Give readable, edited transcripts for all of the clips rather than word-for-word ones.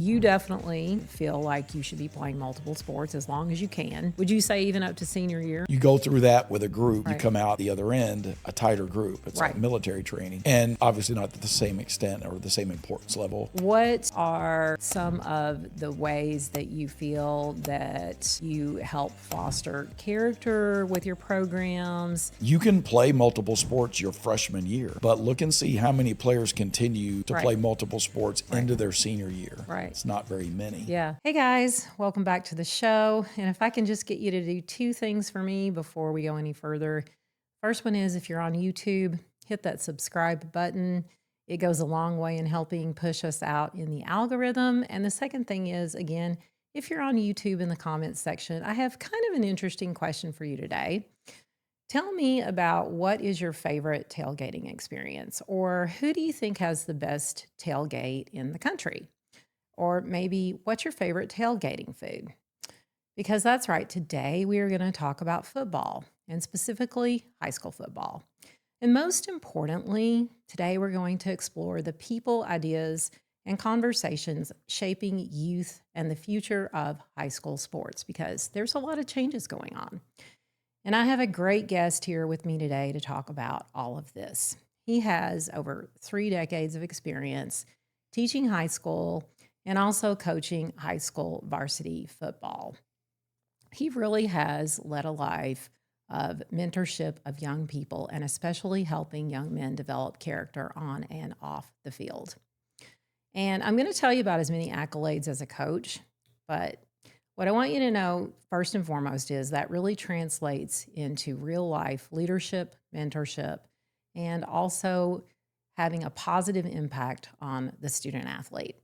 You definitely feel like you should be playing multiple sports as long as you can. Would you say even up to senior year? You go through that with a group, Right. you come out the other end, a tighter group. It's Right. like military training, and obviously not to the same extent or the same importance level. What are some of the ways that you feel that you help foster character with your programs? You can play multiple sports your freshman year, but look and see how many players continue to Right. play multiple sports into their senior year. Right. It's not very many. Yeah. Hey guys, welcome back to the show. And if I can just get you to do two things for me before we go any further. First one is if you're on YouTube, hit that subscribe button. It goes a long way in helping push us out in the algorithm. And the second thing is, again, if you're on YouTube in the comments section, I have kind of an interesting question for you today. Tell me about what is your favorite tailgating experience, or who do you think has the best tailgate in the country? Or maybe what's your favorite tailgating food? Because that's right, today we are going to talk about football, and specifically high school football. And most importantly, today we're going to explore the people, ideas, and conversations shaping youth and the future of high school sports, because there's a lot of changes going on. And I have a great guest here with me today to talk about all of this. He has over 3 decades of experience teaching high school and also coaching high school varsity football. He really has led a life of mentorship of young people and especially helping young men develop character on and off the field. And I'm going to tell you about as many accolades as a coach, but what I want you to know first and foremost is that really translates into real life leadership, mentorship, and also having a positive impact on the student athlete.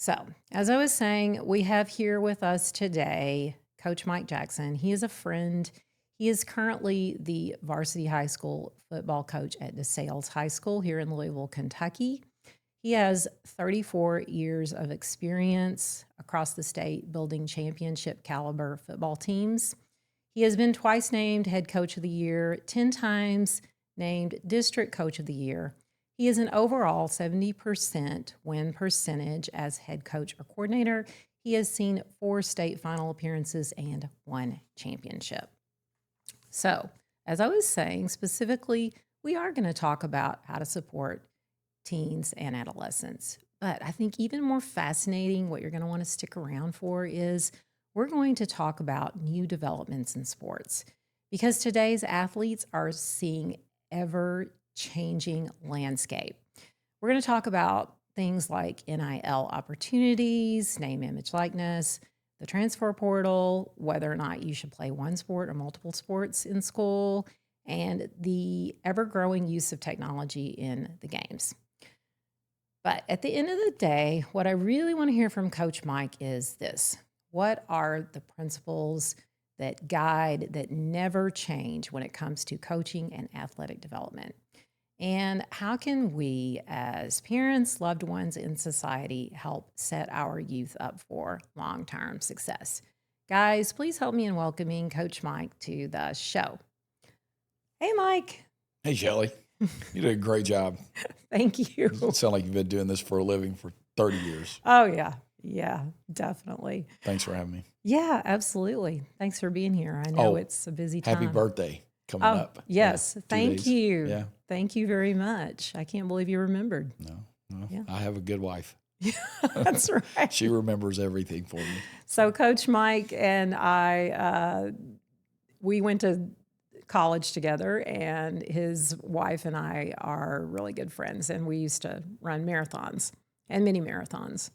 So, as I was saying, we have here with us today Coach Mike Jackson. He is a friend. He is currently the varsity high school football coach at DeSales High School here in Louisville, Kentucky. He has 34 years of experience across the state building championship caliber football teams. He has been twice named head coach of the year, 10 times named district coach of the year. He is an overall 70% win percentage as head coach or coordinator. He has seen 4 state final appearances and 1 championship. So, as I was saying, specifically, we are going to talk about how to support teens and adolescents. But I think even more fascinating, what you're going to want to stick around for is we're going to talk about new developments in sports, because today's athletes are seeing ever-changing landscape. We're going to talk about things like NIL opportunities, name, image, likeness, the transfer portal, whether or not you should play one sport or multiple sports in school, and the ever-growing use of technology in the games. But at the end of the day, what I really want to hear from Coach Mike is this. What are the principles that guide, that never change when it comes to coaching and athletic development? And how can we, as parents, loved ones in society, help set our youth up for long-term success? Guys, please help me in welcoming Coach Mike to the show. Hey, Mike. Hey, Shelley. You did a great job. Thank you. You sound like you've been doing this for a living for 30 years. Oh, yeah. Yeah, definitely. Thanks for having me. Yeah, absolutely. Thanks for being here. I know it's a busy time. Happy birthday coming up. Yes. Yeah, Thank you. Yeah. Thank you very much. I can't believe you remembered. No. Yeah. I have a good wife. That's right. She remembers everything for me. So Coach Mike and I, we went to college together, and his wife and I are really good friends, and we used to run marathons and mini marathons.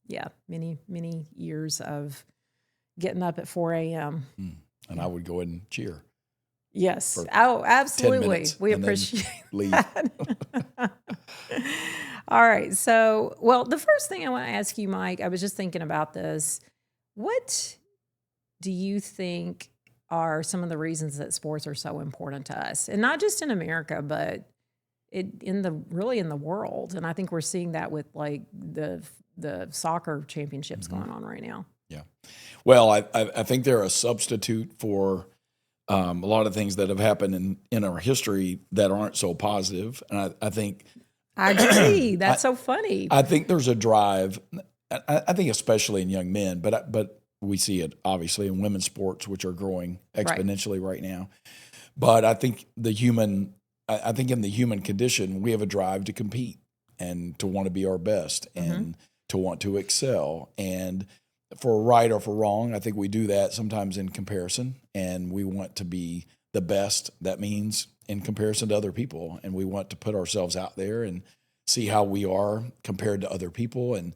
Yeah, many years of getting up at 4 a.m. And I would go in and cheer. Yes. Oh, absolutely. We appreciate leave. that. All right. So, well, the first thing I want to ask you, Mike, I was just thinking about this. What do you think are some of the reasons that sports are so important to us? And not just in America, but in the world. And I think we're seeing that with like the soccer championships going on right now. Yeah. Well, I think they're a substitute for a lot of things that have happened in our history that aren't so positive. And I think I agree. That's so funny. I think there's a drive. I think especially in young men, but we see it obviously in women's sports, which are growing exponentially right now. But I think I think in the human condition, we have a drive to compete and to want to be our best and to want to excel. And for right or for wrong, I think we do that sometimes in comparison, and we want to be the best. That means in comparison to other people, and we want to put ourselves out there and see how we are compared to other people. And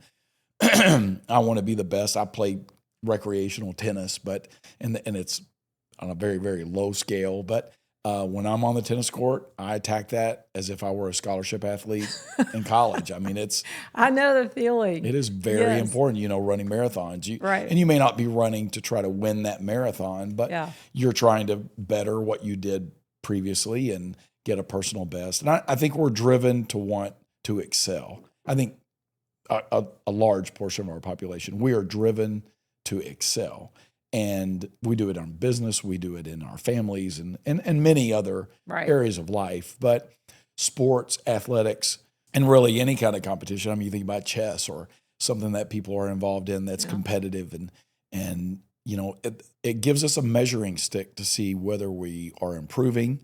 I want to be the best. I play recreational tennis, and it's on a very, very low scale. But when I'm on the tennis court, I attack that as if I were a scholarship athlete in college. I mean, I know the feeling. It is very important, running marathons. And you may not be running to try to win that marathon, but you're trying to better what you did previously and get a personal best. And I think we're driven to want to excel. I think a large portion of our population, we are driven to excel. And we do it in business, we do it in our families and many other areas of life. But sports, athletics, and really any kind of competition, I mean, you think about chess or something that people are involved in that's competitive and it gives us a measuring stick to see whether we are improving,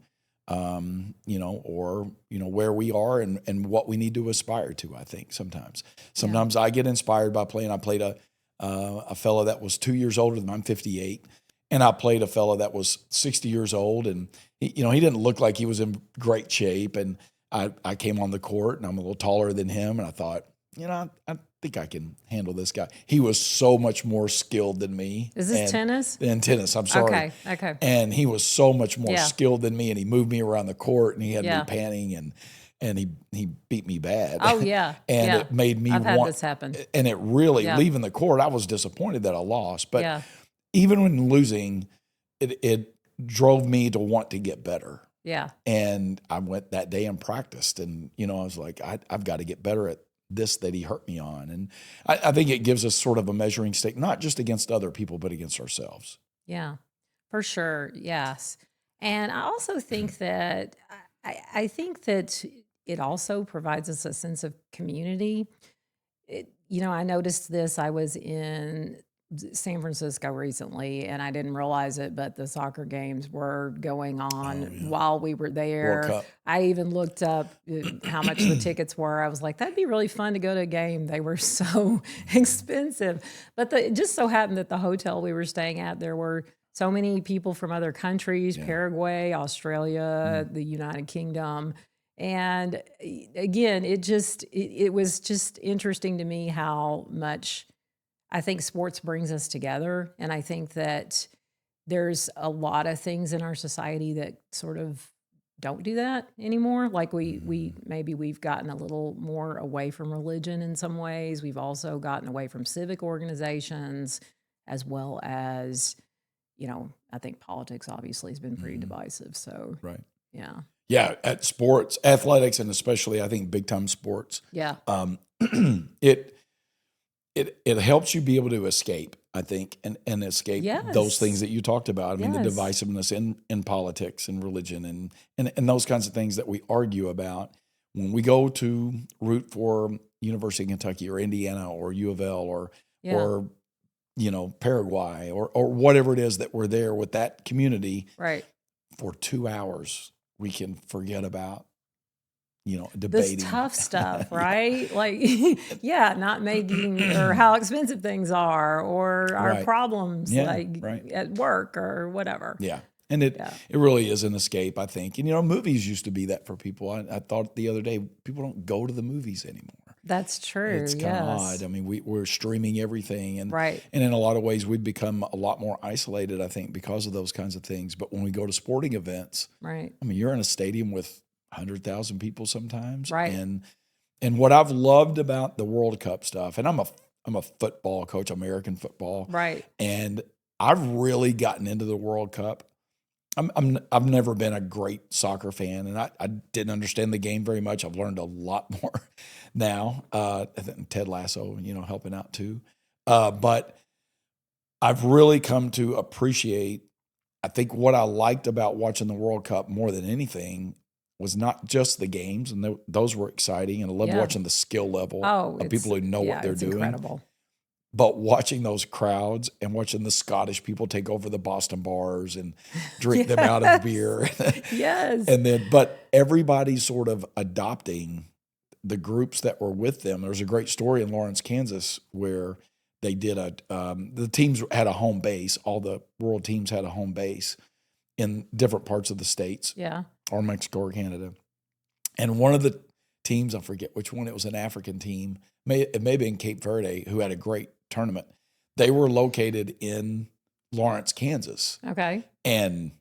or where we are and what we need to aspire to. I think sometimes I get inspired by playing. I played a fellow that was 2 years older than I'm 58, and I played a fellow that was 60 years old, and he didn't look like he was in great shape. And I came on the court, and I'm a little taller than him, and I thought, I think I can handle this guy. He was so much more skilled than me. Is this tennis? In tennis, I'm sorry. Okay. And he was so much more skilled than me, and he moved me around the court, and he had me panting, and he beat me bad. Oh, yeah. And it made me I've had this happen. And it really, leaving the court, I was disappointed that I lost. But even when losing, it drove me to want to get better. Yeah. And I went that day and practiced. And, I was like, I've got to get better at this that he hurt me on. And I think it gives us sort of a measuring stick, not just against other people, but against ourselves. Yeah, for sure. Yes. And I also think that, I think that it also provides us a sense of community. I noticed this. I was in San Francisco recently, and I didn't realize it, but the soccer games were going on while we were there. I even looked up how much the tickets were. I was like, that'd be really fun to go to a game. They were so expensive. But it just so happened that the hotel we were staying at, there were so many people from other countries, Paraguay, Australia, the United Kingdom. And again, it was just interesting to me how much I think sports brings us together. And I think that there's a lot of things in our society that sort of don't do that anymore. Like we've gotten a little more away from religion in some ways. We've also gotten away from civic organizations, as well as, I think politics obviously has been pretty divisive. So, yeah. Yeah, at sports, athletics, and especially I think big time sports. Yeah. It helps you be able to escape, I think, and escape those things that you talked about. I mean, the divisiveness in politics and religion and those kinds of things that we argue about. When we go to root for University of Kentucky or Indiana or U of L or Paraguay or whatever it is that we're there with that community, for 2 hours, we can forget about debating. This tough stuff, right? Like, not making, or how expensive things are, or our problems, at work or whatever. Yeah. And it really is an escape, I think. And, movies used to be that for people. I thought the other day, people don't go to the movies anymore. That's true. It's kind of odd. I mean, we're streaming everything. And in a lot of ways, we've become a lot more isolated, I think, because of those kinds of things. But when we go to sporting events, I mean, you're in a stadium with 100,000 people sometimes. And what I've loved about the World Cup stuff, and I'm a football coach, American football. And I've really gotten into the World Cup. I've never been a great soccer fan, and I didn't understand the game very much. I've learned a lot more now. Ted Lasso, helping out too. But I've really come to appreciate, I think what I liked about watching the World Cup more than anything was not just the games, and those were exciting, and I loved watching the skill level of people who know what they're doing. Incredible. But watching those crowds and watching the Scottish people take over the Boston bars and drink them out of beer. Yes. And then, but everybody's sort of adopting the groups that were with them. There's a great story in Lawrence, Kansas, where they did the teams had a home base. All the world teams had a home base in different parts of the States. Yeah. Or Mexico or Canada. And one of the teams, I forget which one, it was an African team, it may have been Cape Verde, who had a great tournament. They were located in Lawrence, Kansas. Okay. And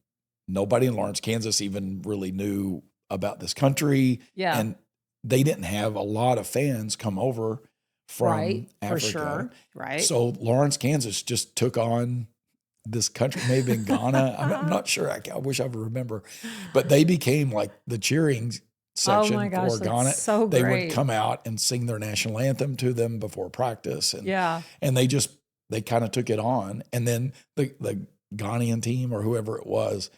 nobody in Lawrence, Kansas even really knew about this country. Yeah. And they didn't have a lot of fans come over from Africa. For sure. Right. So Lawrence, Kansas just took on this country, maybe in Ghana. I'm not sure. I wish I would remember. But they became like the cheering section oh my gosh, for Ghana. So they great. would come out and sing their national anthem to them before practice. And, and they kind of took it on. And then the Ghanaian team or whoever it was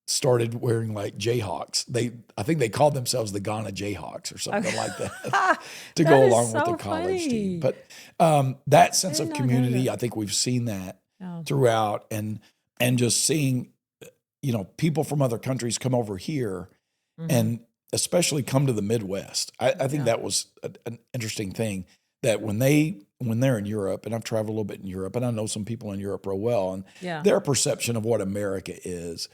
started wearing like Jayhawks. I think they called themselves the Ghana Jayhawks or something like that to go along with the college team. But that sense of community, I think we've seen that throughout, and just seeing, people from other countries come over here and especially come to the Midwest. I think that was an interesting thing, that when they're in Europe, and I've traveled a little bit in Europe, and I know some people in Europe real well, and their perception of what America is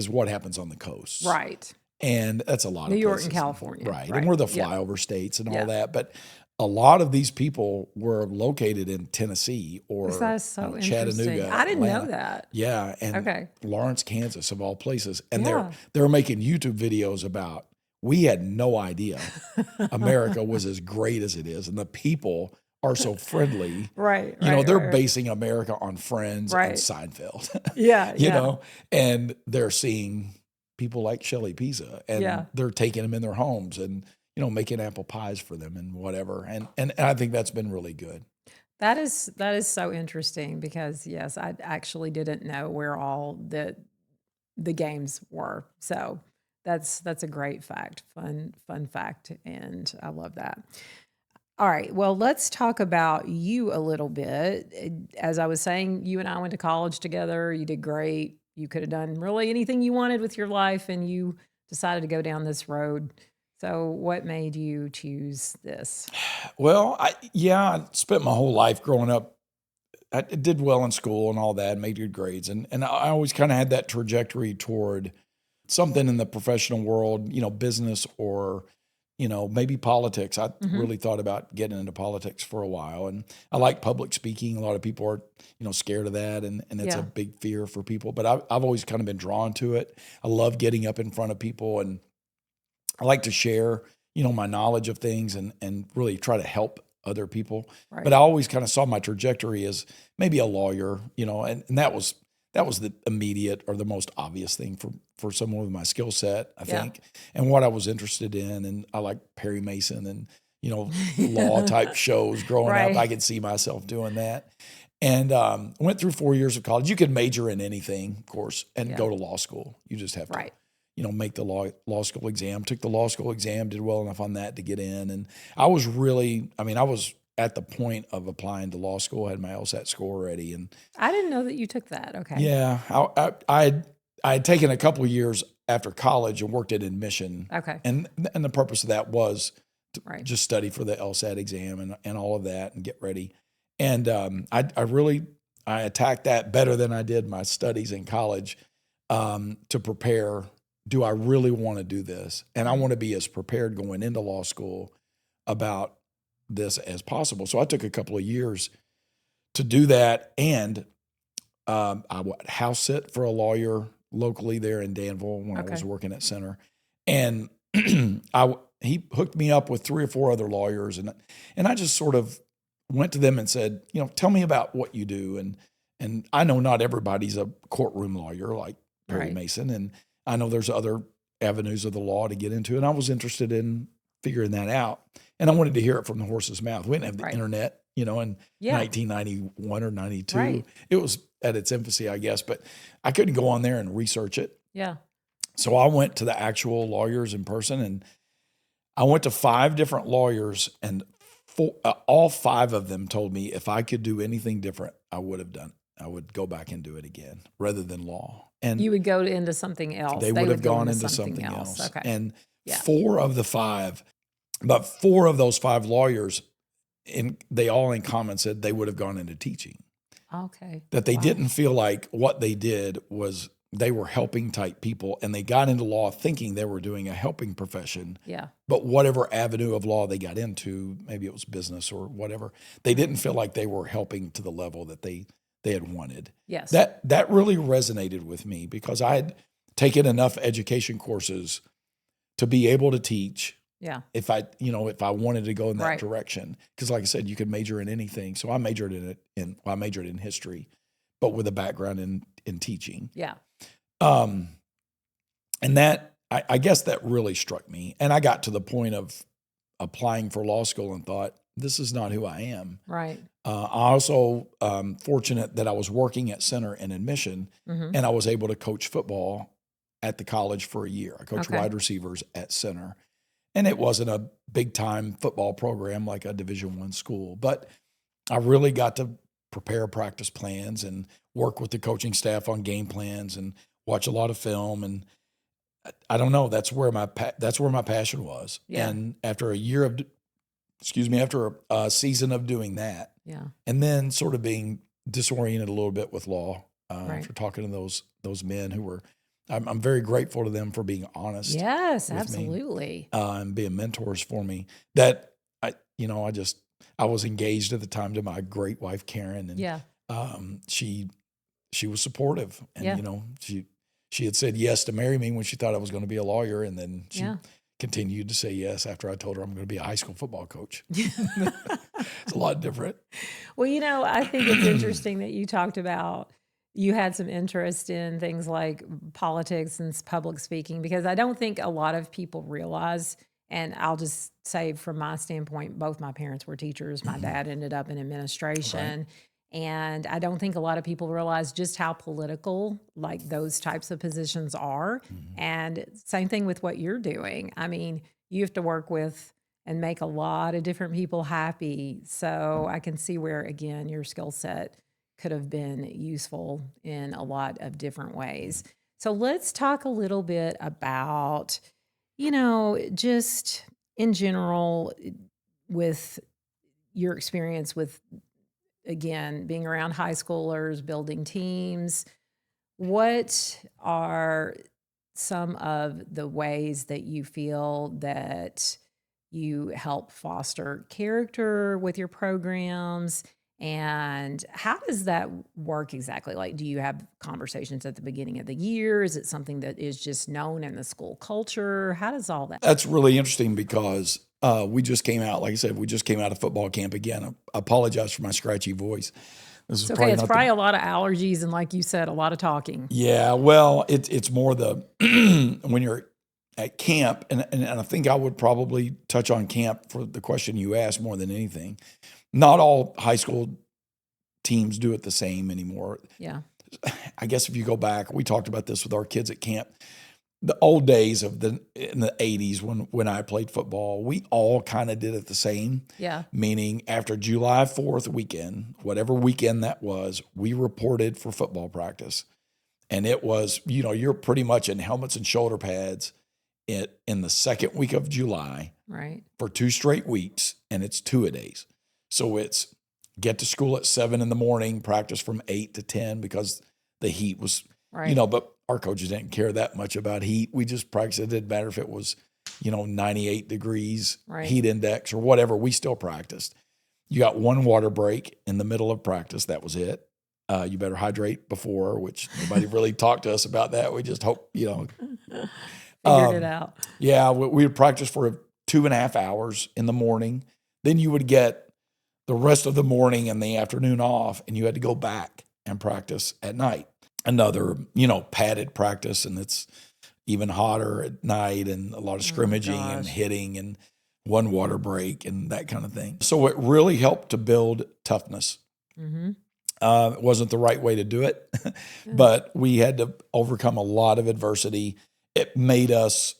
what happens on the coast. Right. And that's a lot of New York places. and California. Right. And we're the flyover states and all that. But a lot of these people were located in Tennessee or Chattanooga. I didn't Atlanta. know that. Yeah. And Lawrence, Kansas, of all places. And they're making YouTube videos about, we had no idea America was as great as it is. And the people are so friendly. Right. They're basing America on Friends and Seinfeld. And they're seeing people like Shelley Pisa, and they're taking them in their homes and, making apple pies for them and whatever. And I think that's been really good. That is so interesting because yes, I actually didn't know where all the games were. So that's a great fact, fun fact. And I love that. All right. Well, let's talk about you a little bit. As I was saying, you and I went to college together. You did great. You could have done really anything you wanted with your life, and you decided to go down this road. So what made you choose this? Well, I spent my whole life growing up. I did well in school and all that, made good grades. And I always kind of had that trajectory toward something in the professional world, business or maybe politics. I really thought about getting into politics for a while, and I like public speaking. A lot of people are, scared of that, and it's a big fear for people. But I've always kind of been drawn to it. I love getting up in front of people, and I like to share, my knowledge of things and really try to help other people. Right. But I always kind of saw my trajectory as maybe a lawyer, and that was the immediate or the most obvious thing for someone with my skill set, I think, and what I was interested in. And I like Perry Mason and, law type shows growing up. I could see myself doing that. And went through 4 years of college. You could major in anything, of course, and go to law school. You just have to, make the law school exam. Took the law school exam, did well enough on that to get in. And I was at the point of applying to law school, had my LSAT score already. And I didn't know that you took that. Okay. Yeah. I had taken a couple of years after college and worked at admission. Okay. And the purpose of that was to just study for the LSAT exam and all of that and get ready. And I attacked that better than I did my studies in college to prepare. Do I really want to do this? And I want to be as prepared going into law school about this as possible. So I took a couple of years to do that. And I would house sit for a lawyer locally there in Danville when I was working at Center. And he hooked me up with 3 or 4 other lawyers. And I just sort of went to them and said, tell me about what you do. And I know not everybody's a courtroom lawyer like Perry Mason. And I know there's other avenues of the law to get into. And I was interested in figuring that out. And I wanted to hear it from the horse's mouth. We didn't have the internet, in 1991 or 92. Right. It was at its infancy, I guess, but I couldn't go on there and research it. Yeah. So I went to the actual lawyers in person, and I went to 5 different lawyers, and all 5 of them told me if I could do anything different, I would have done it. I would go back and do it again rather than law. And you would go into something else. they would have go gone into something else. Okay. And Yeah. 4 of the 5, but 4 of those 5 lawyers, they all in common said they would have gone into teaching. Okay. That they didn't feel like what they did was they were helping type people, and they got into law thinking they were doing a helping profession. Yeah. But whatever avenue of law they got into, maybe it was business or whatever, they didn't feel like they were helping to the level that they had wanted. Yes. That really resonated with me because I had taken enough education courses to be able to teach. Yeah. If I wanted to go in that Right. direction, because like I said, you could major in anything. So I majored I majored in history, but with a background in teaching. Yeah. And that, I guess that really struck me. And I got to the point of applying for law school and thought, this is not who I am. Right. I also fortunate that I was working at Center in admission, Mm-hmm. and I was able to coach football at the college for a year. I coached Okay. wide receivers at Center, and it wasn't a big time football program like a Division I school, but I really got to prepare practice plans and work with the coaching staff on game plans and watch a lot of film. And I don't know, that's where my passion was. Yeah. And after after a season of doing that, Yeah. and then sort of being disoriented a little bit with law, Right. after talking to those men who were, I'm very grateful to them for being honest. Yes, with me. absolutely. And being mentors for me. That I was engaged at the time to my great wife Karen, and Yeah. she was supportive, and Yeah. she had said yes to marry me when she thought I was going to be a lawyer, and then she Yeah. continued to say yes after I told her I'm going to be a high school football coach. It's a lot different. Well, I think it's interesting that you talked about you had some interest in things like politics and public speaking, because I don't think a lot of people realize, and I'll just say from my standpoint, both my parents were teachers. My dad ended up in administration. And I don't think a lot of people realize just how political like those types of positions are. And same thing with what you're doing. I mean, you have to work with and make a lot of different people happy. So I can see where, again, your skill set could have been useful in a lot of different ways. So let's talk a little bit about, just in general with your experience with, again, being around high schoolers, building teams. What are some of the ways that you feel that you help foster character with your programs? And how does that work exactly? Like, do you have conversations at the beginning of the year? Is it something that is just known in the school culture? How does all that? That's really interesting because we just came out, like I said, we just came out of football camp again. I apologize for my scratchy voice. This is It's okay. It's not probably a lot of allergies and, like you said, a lot of talking. Yeah, well, it's more the when you're at camp, and I think I would probably touch on camp for the question you asked more than anything. Not all high school teams do it the same anymore. Yeah. I guess if you go back, we talked about this with our kids at camp. The old days in the 80s when I played football, we all kind of did it the same. Yeah. Meaning after July 4th weekend, whatever weekend that was, we reported for football practice. And it was, you're pretty much in helmets and shoulder pads in the second week of July. Right. For 2 straight weeks, and it's 2-a-days. So it's get to school at 7 a.m, practice from 8 to 10 because the heat was, Right. but our coaches didn't care that much about heat. We just practiced. It didn't matter if it was, 98 degrees Right. heat index or whatever. We still practiced. You got 1 water break in the middle of practice. That was it. You better hydrate before, which nobody really talked to us about that. We just hope, Figured it out. Yeah, we would practice for 2.5 hours in the morning. Then you would get the rest of the morning and the afternoon off, and you had to go back and practice at night. Another, padded practice, and it's even hotter at night, and a lot of scrimmaging and hitting, and 1 water break and that kind of thing. So it really helped to build toughness. Mm-hmm. It wasn't the right way to do it, but we had to overcome a lot of adversity. It made us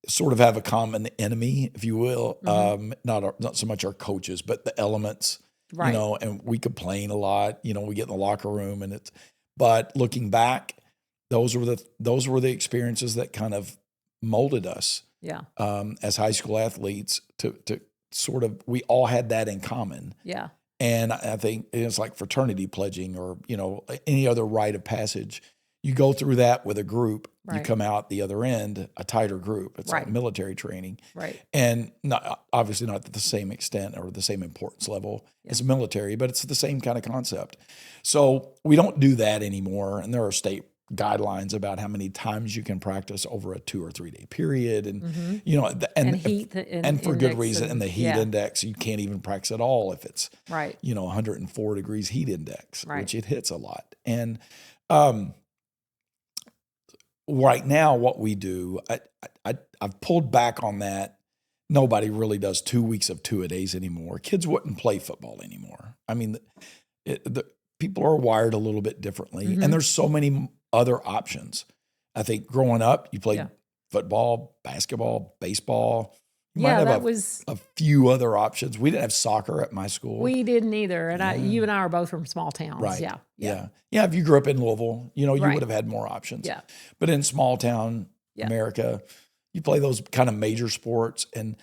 sort of have a common enemy, if you will. Not so much our coaches, but the elements, Right. and we complain a lot, we get in the locker room but looking back, those were the experiences that kind of molded us. Yeah. As high school athletes to sort of, we all had that in common. Yeah. And I think it's like fraternity pledging or, any other rite of passage. You go through that with a group, you come out the other end, a tighter group. It's like military training. Right. And obviously not at the same extent or the same importance level as military, but it's the same kind of concept. So we don't do that anymore. And there are state guidelines about how many times you can practice over a 2 or 3 day period. And, and heat and for good reason. And the heat index, you can't even practice at all if it's, 104 degrees heat index, which it hits a lot. And, right now, what we do, I've pulled back on that. Nobody really does 2 weeks of 2-a-days anymore. Kids wouldn't play football anymore. I mean, the people are wired a little bit differently, and there's so many other options. I think growing up, you played football, basketball, baseball. You might have a few other options. We didn't have soccer at my school. We didn't either. And you and I are both from small towns. Right. Yeah. If you grew up in Louisville, you would have had more options. Yeah. But in small town America, you play those kind of major sports. And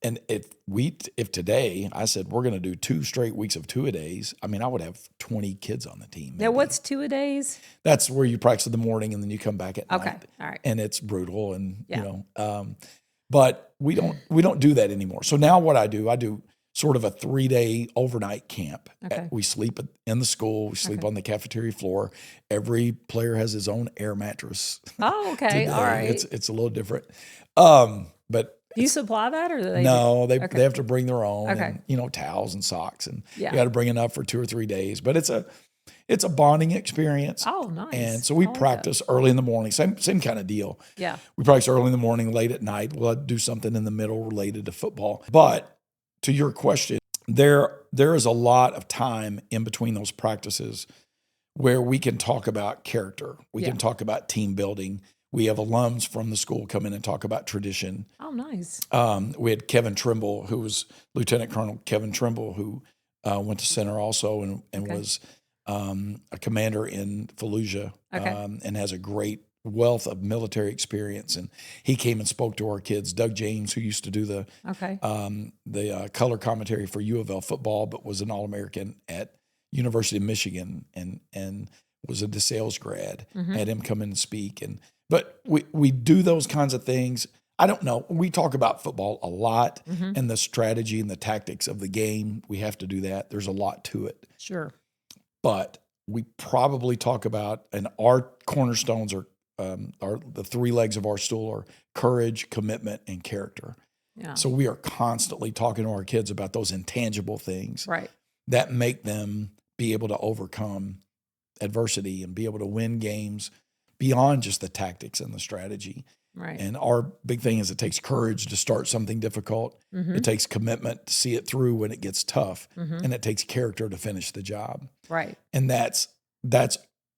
if today I said we're going to do 2 straight weeks of 2-a-days, I mean, I would have 20 kids on the team. Now, what's 2-a-days? That's where you practice in the morning and then you come back at night. Okay. All right. And it's brutal and but we don't do that anymore. So now what I do sort of a 3-day overnight camp. Okay. We sleep in the school. We sleep on the cafeteria floor. Every player has his own air mattress. Oh, okay. Today. All right. It's a little different. But do you supply that or do they? No, they have to bring their own. Okay. And, towels and socks, and you got to bring enough for 2 or 3 days. But it's a bonding experience. Oh, nice. And so we practice early in the morning. Same kind of deal. Yeah. We practice early in the morning, late at night. We'll do something in the middle related to football. But to your question, there is a lot of time in between those practices where we can talk about character. We can talk about team building. We have alums from the school come in and talk about tradition. Oh, nice. We had Kevin Trimble, who was Lieutenant Colonel Kevin Trimble, who went to center also and was a commander in Fallujah and has a great wealth of military experience. And he came and spoke to our kids. Doug James, who used to do the color commentary for U of L football, but was an All-American at University of Michigan and was a DeSales grad, had him come in and speak. But we do those kinds of things. I don't know. We talk about football a lot and the strategy and the tactics of the game. We have to do that. There's a lot to it. Sure. But we probably talk about, and our cornerstones are the 3 legs of our stool are courage, commitment, and character. Yeah. So we are constantly talking to our kids about those intangible things that make them be able to overcome adversity and be able to win games beyond just the tactics and the strategy. Right. And our big thing is it takes courage to start something difficult. It takes commitment to see it through when it gets tough. And it takes character to finish the job. Right. And that's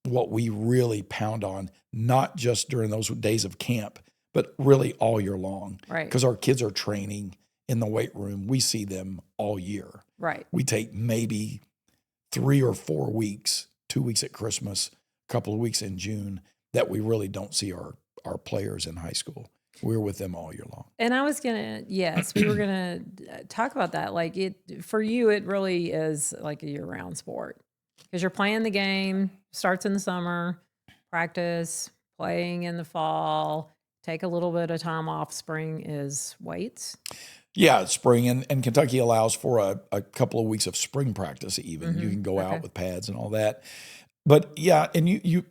what we really pound on, not just during those days of camp, but really all year long. Right. Because our kids are training in the weight room. We see them all year. Right. We take maybe 3 or 4 weeks, 2 weeks at Christmas, a couple of weeks in June, that we really don't see our players in high school. We're with them all year long. And I was we were gonna talk about that. Like for you, it really is like a year-round sport because you're playing the game, starts in the summer, practice, playing in the fall, take a little bit of time off. Spring is weights. Yeah, spring, and Kentucky allows for a couple of weeks of spring practice even. You can go out with pads and all that. But yeah, and you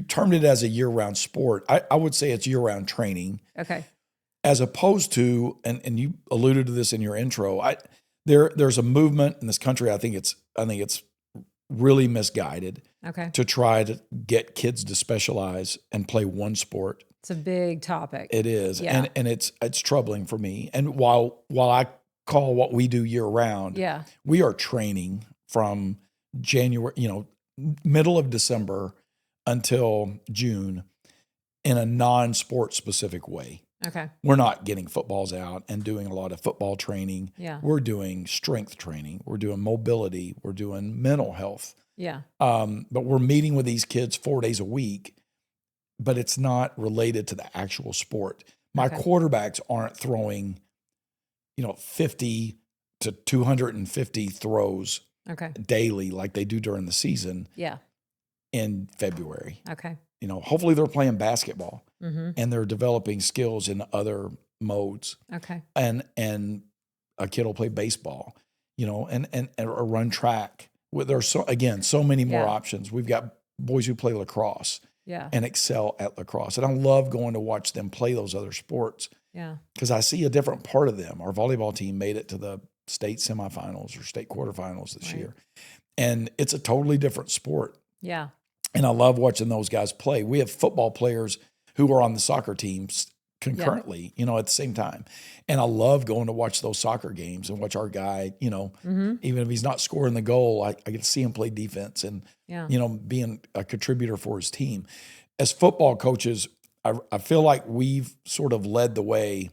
termed it as a year-round sport. I would say it's year-round training. Okay. As opposed to, and you alluded to this in your intro, there's a movement in this country, I think it's really misguided. Okay. To try to get kids to specialize and play one sport. It's a big topic. It is. Yeah. And it's troubling for me. And while I call what we do year-round, we are training from January, middle of December until June in a non-sport specific way. Okay. We're not getting footballs out and doing a lot of football training. Yeah. We're doing strength training. We're doing mobility. We're doing mental health. Yeah. But we're meeting with these kids 4 days a week, but it's not related to the actual sport. My quarterbacks aren't throwing, 50 to 250 throws daily like they do during the season in February. Okay. Hopefully they're playing basketball Mm-hmm. and they're developing skills in other modes. Okay. And a kid will play baseball, and or run track. There's so many more options. We've got boys who play lacrosse and excel at lacrosse. And I love going to watch them play those other sports. Yeah. Because I see a different part of them. Our volleyball team made it to the state semifinals or state quarterfinals this year. And it's a totally different sport. Yeah. And I love watching those guys play. We have football players who are on the soccer teams concurrently, at the same time. And I love going to watch those soccer games and watch our guy, even if he's not scoring the goal, I get to see him play defense and, being a contributor for his team. As football coaches, I feel like we've sort of led the way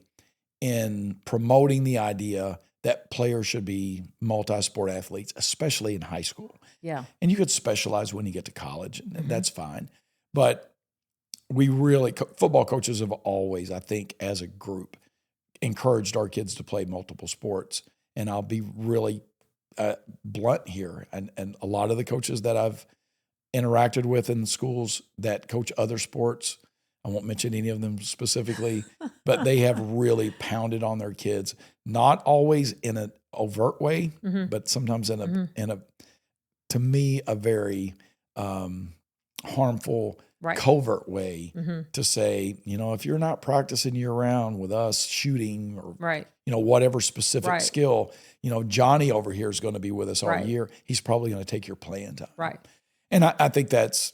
in promoting the idea that players should be multi-sport athletes, especially in high school. Yeah. And you could specialize when you get to college, and that's fine. But we really, football coaches have always, I think, as a group, encouraged our kids to play multiple sports. And I'll be really blunt here. And a lot of the coaches that I've interacted with in schools that coach other sports, I won't mention any of them specifically, but they have really pounded on their kids, not always in an overt way, but sometimes in a to me, a very harmful, covert way to say, if you're not practicing year round with us shooting or, whatever specific skill, Johnny over here is going to be with us all year. He's probably going to take your playing time. Right. And I think that's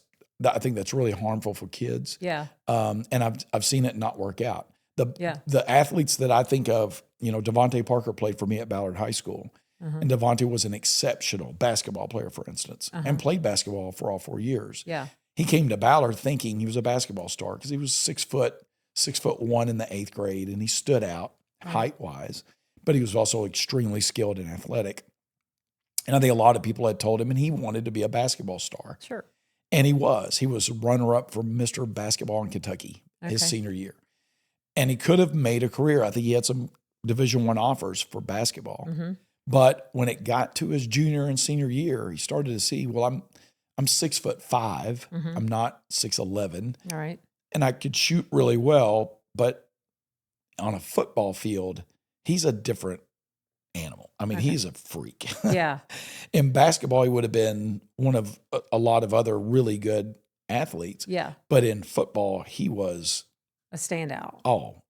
really harmful for kids. Yeah. And I've seen it not work out. The athletes that I think of, DeVante Parker played for me at Ballard High School. And DeVante was an exceptional basketball player, for instance, and played basketball for all 4 years. Yeah. He came to Ballard thinking he was a basketball star because he was 6'1" in the 8th grade, and he stood out height-wise, but he was also extremely skilled and athletic. And I think a lot of people had told him, and he wanted to be a basketball star. Sure. And he was. He was runner-up for Mr. Basketball in Kentucky his senior year. And he could have made a career. I think he had some Division I offers for basketball. But when it got to his junior and senior year, he started to see, well, I'm 6'5". I'm not 6'11". All right. And I could shoot really well, but on a football field, he's a different animal. I mean, he's a freak. Yeah. In basketball, he would have been one of a lot of other really good athletes. Yeah. But in football, he was a standout. Oh,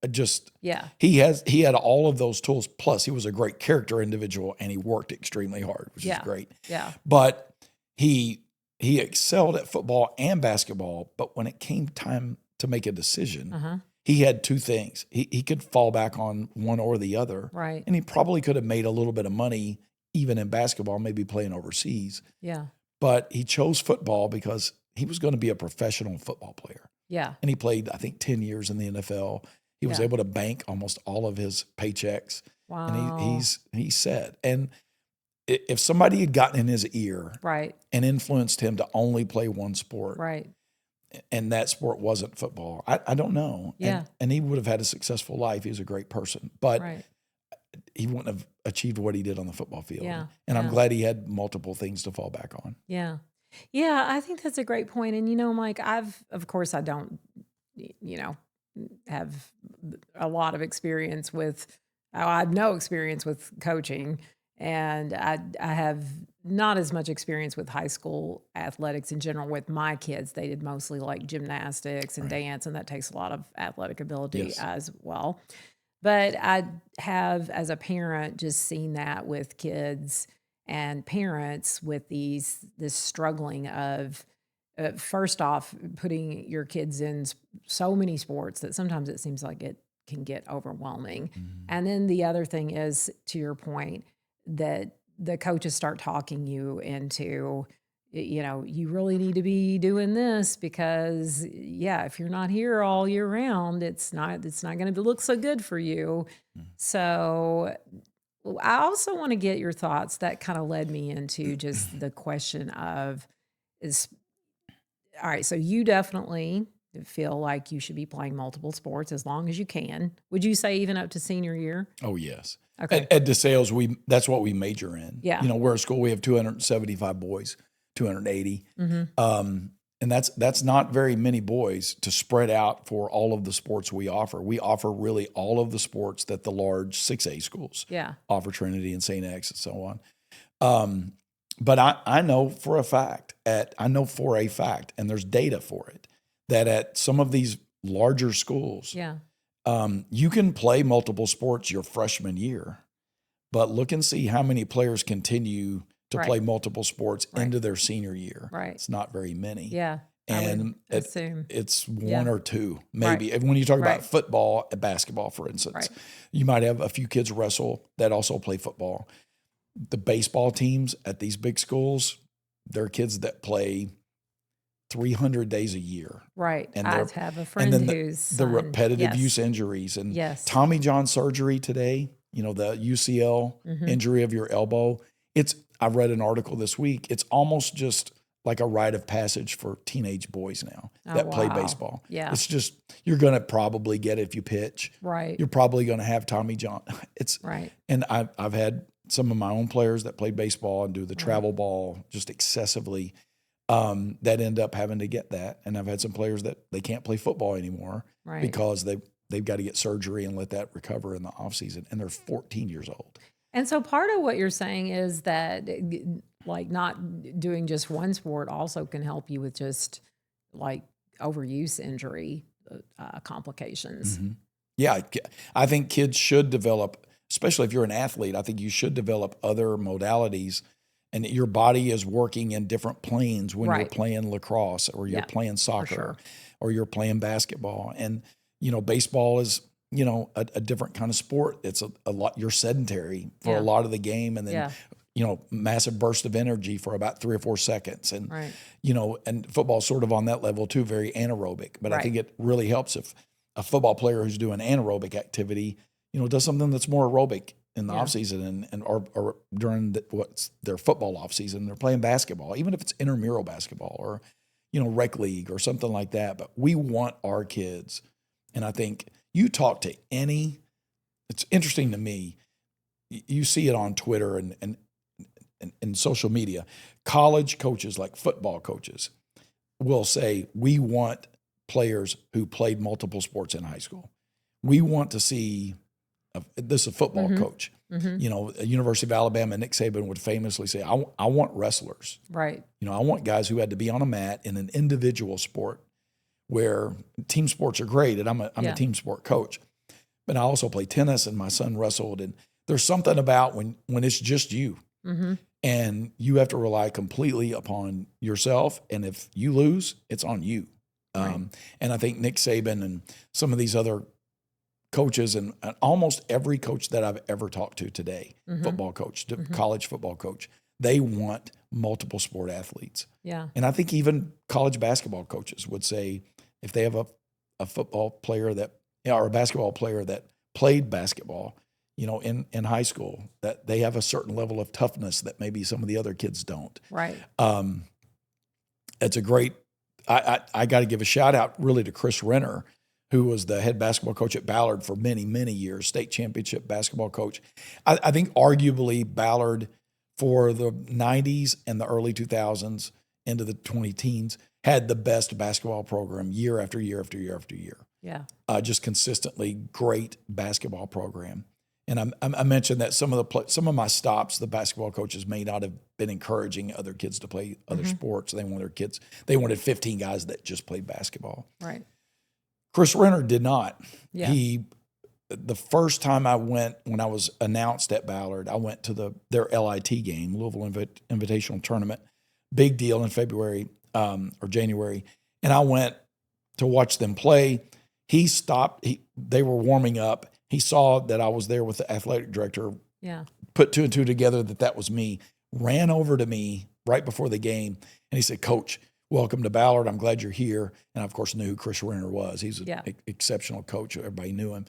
he had all of those tools. Plus, he was a great character individual, and he worked extremely hard, which is great. Yeah. But he excelled at football and basketball. But when it came time to make a decision, he had two things. He could fall back on one or the other. Right. And he probably could have made a little bit of money even in basketball, maybe playing overseas. Yeah. But he chose football because he was going to be a professional football player. Yeah. And he played, I think, 10 years in the NFL. He was able to bank almost all of his paychecks. Wow. And he's set. And if somebody had gotten in his ear and influenced him to only play one sport, and that sport wasn't football, I don't know. Yeah. And he would have had a successful life. He was a great person. But he wouldn't have achieved what he did on the football field. Yeah. And I'm glad he had multiple things to fall back on. Yeah. Yeah, I think that's a great point. And, Mike, I don't, have a lot of experience I have no experience with coaching, and I have not as much experience with high school athletics in general with my kids. They did mostly like gymnastics and dance, and that takes a lot of athletic ability as well. But I have, as a parent, just seen that with kids and parents with this struggling of, first off, putting your kids in so many sports that sometimes it seems like it can get overwhelming. Mm-hmm. And then the other thing is, to your point, that the coaches start talking you into, you really need to be doing this because if you're not here all year round, it's not going to look so good for you. So I also want to get your thoughts. That kind of led me into just the question of all right, so you definitely feel like you should be playing multiple sports as long as you can. Would you say even up to senior year? Oh, yes. Okay. At DeSales, that's what we major in. Yeah. We're a school, we have 275 boys, 280. Mm-hmm. And that's not very many boys to spread out for all of the sports we offer. We offer really all of the sports that the large 6A schools offer, Trinity and St. X and so on. But I know for a fact, and there's data for it, that at some of these larger schools, you can play multiple sports your freshman year, but look and see how many players continue to play multiple sports into their senior year. Right. It's not very many. Yeah. And assume it's one or two, maybe. And when you talk about football and basketball, for instance, you might have a few kids wrestle that also play football. The baseball teams at these big schools, they're kids that play 300 days a year. Right. And I have a friend who's the repetitive use injuries and Tommy John surgery today, the UCL injury of your elbow. I read an article this week. It's almost just like a rite of passage for teenage boys now that play baseball. Yeah. It's just, you're going to probably get it if you pitch. Right. You're probably going to have Tommy John. And I've had some of my own players that play baseball and do the travel ball just excessively that end up having to get that. And I've had some players that they can't play football anymore because they've got to get surgery and let that recover in the off season. And they're 14 years old. And so part of what you're saying is that like not doing just one sport also can help you with just like overuse injury complications. Mm-hmm. Yeah. I think kids should develop, especially if you're an athlete, I think you should develop other modalities and your body is working in different planes when you're playing lacrosse or you're playing soccer or you're playing basketball. And, baseball is, a different kind of sport. It's a lot, you're sedentary for a lot of the game. And then, massive burst of energy for about 3 or 4 seconds. And, and football's sort of on that level too, very anaerobic. But I think it really helps if a football player who's doing anaerobic activity, does something that's more aerobic in the off season or during what's their football off season. They're playing basketball, even if it's intramural basketball or, rec league or something like that. But we want our kids. And I think you talk to it's interesting to me. You see it on Twitter and social media. College coaches, like football coaches, will say, we want players who played multiple sports in high school. We want to see this is a football coach. Mm-hmm. University of Alabama, Nick Saban would famously say, I want wrestlers. Right. I want guys who had to be on a mat in an individual sport where team sports are great. And I'm a team sport coach. But I also play tennis and my son wrestled. And there's something about when it's just you and you have to rely completely upon yourself. And if you lose, it's on you. And I think Nick Saban and some of these other coaches and almost every coach that I've ever talked to today, football coach, college football coach, they want multiple sport athletes. Yeah. And I think even college basketball coaches would say if they have a football player or a basketball player that played basketball, in high school, that they have a certain level of toughness that maybe some of the other kids don't. Right. It's a great, I got to give a shout out really to Chris Renner, who was the head basketball coach at Ballard for many, many years, state championship basketball coach. I think arguably Ballard for the 90s and the early 2000s into the 2010s had the best basketball program year after year after year after year. Yeah. Just consistently great basketball program. And I mentioned that some of my stops, the basketball coaches may not have been encouraging other kids to play other sports. They wanted 15 guys that just played basketball. Right. Chris Renner did not. Yeah. The first time I went, when I was announced at Ballard, I went to their LIT game, Louisville Invitational Tournament, big deal in February or January, and I went to watch them play. He stopped. They were warming up. He saw that I was there with the athletic director. Yeah. Put 2 and 2 together that was me. Ran over to me right before the game, and he said, "Coach, welcome to Ballard. I'm glad you're here." And I, of course, knew who Chris Renner was. He's an exceptional coach. Everybody knew him.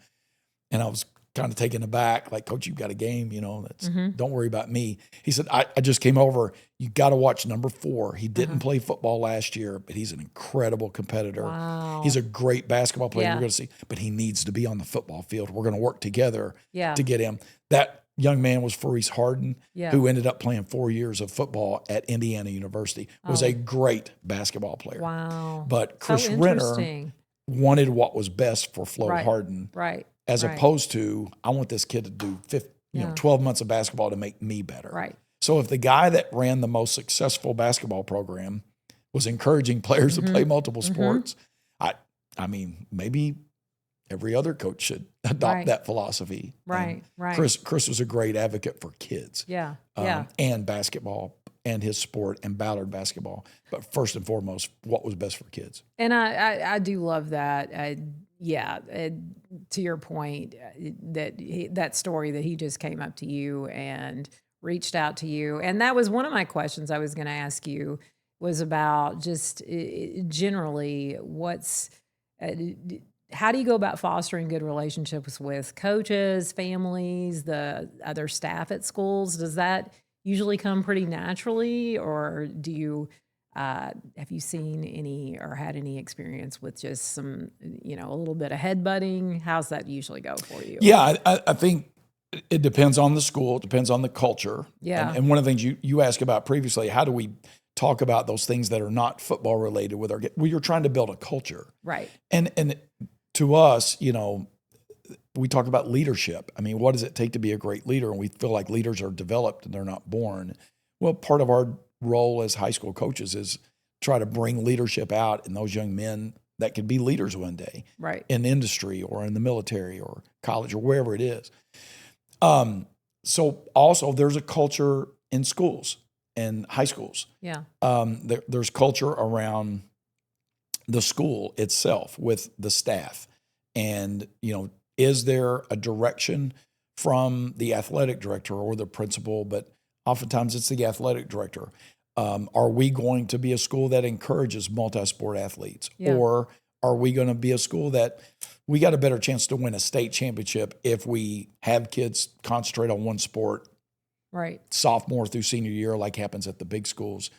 And I was kind of taken aback, like, "Coach, you've got a game, don't worry about me." He said, I just came over. You got to watch number 4. He didn't play football last year, but he's an incredible competitor. Wow. He's a great basketball player. We're going to see, but he needs to be on the football field. We're going to work together to get him. That young man was Fareese Harden, who ended up playing 4 years of football at Indiana University, was a great basketball player. Wow. But Chris Renner wanted what was best for Flo Harden. Right. As opposed to, I want this kid to do 12 months of basketball to make me better. Right. So if the guy that ran the most successful basketball program was encouraging players to play multiple sports, I mean, maybe every other coach should adopt that philosophy. Right. Chris was a great advocate for kids. And basketball and his sport and Ballard basketball. But first and foremost, what was best for kids. And I do love that. To your point, that story that he just came up to you and reached out to you. And that was one of my questions I was going to ask you, was about just generally how do you go about fostering good relationships with coaches, families, the other staff at schools? Does that usually come pretty naturally, or do you have you seen any or had any experience with just some, a little bit of headbutting? How's that usually go for you? Yeah, I think it depends on the school. It depends on the culture. Yeah. And one of the things you asked about previously, how do we talk about those things that are not football related with you're trying to build a culture. Right. And to us, we talk about leadership. I mean, what does it take to be a great leader? And we feel like leaders are developed and they're not born. Well, part of our role as high school coaches is try to bring leadership out in those young men that could be leaders one day, right, in industry or in the military or college or wherever it is. So also there's a culture in schools and high schools. Yeah. There's culture around the school itself with the staff. And, is there a direction from the athletic director or the principal? But oftentimes it's the athletic director. Are we going to be a school that encourages multi-sport athletes? Yeah. Or are we going to be a school that we got a better chance to win a state championship if we have kids concentrate on one sport, right, sophomore through senior year, like happens at the big schools?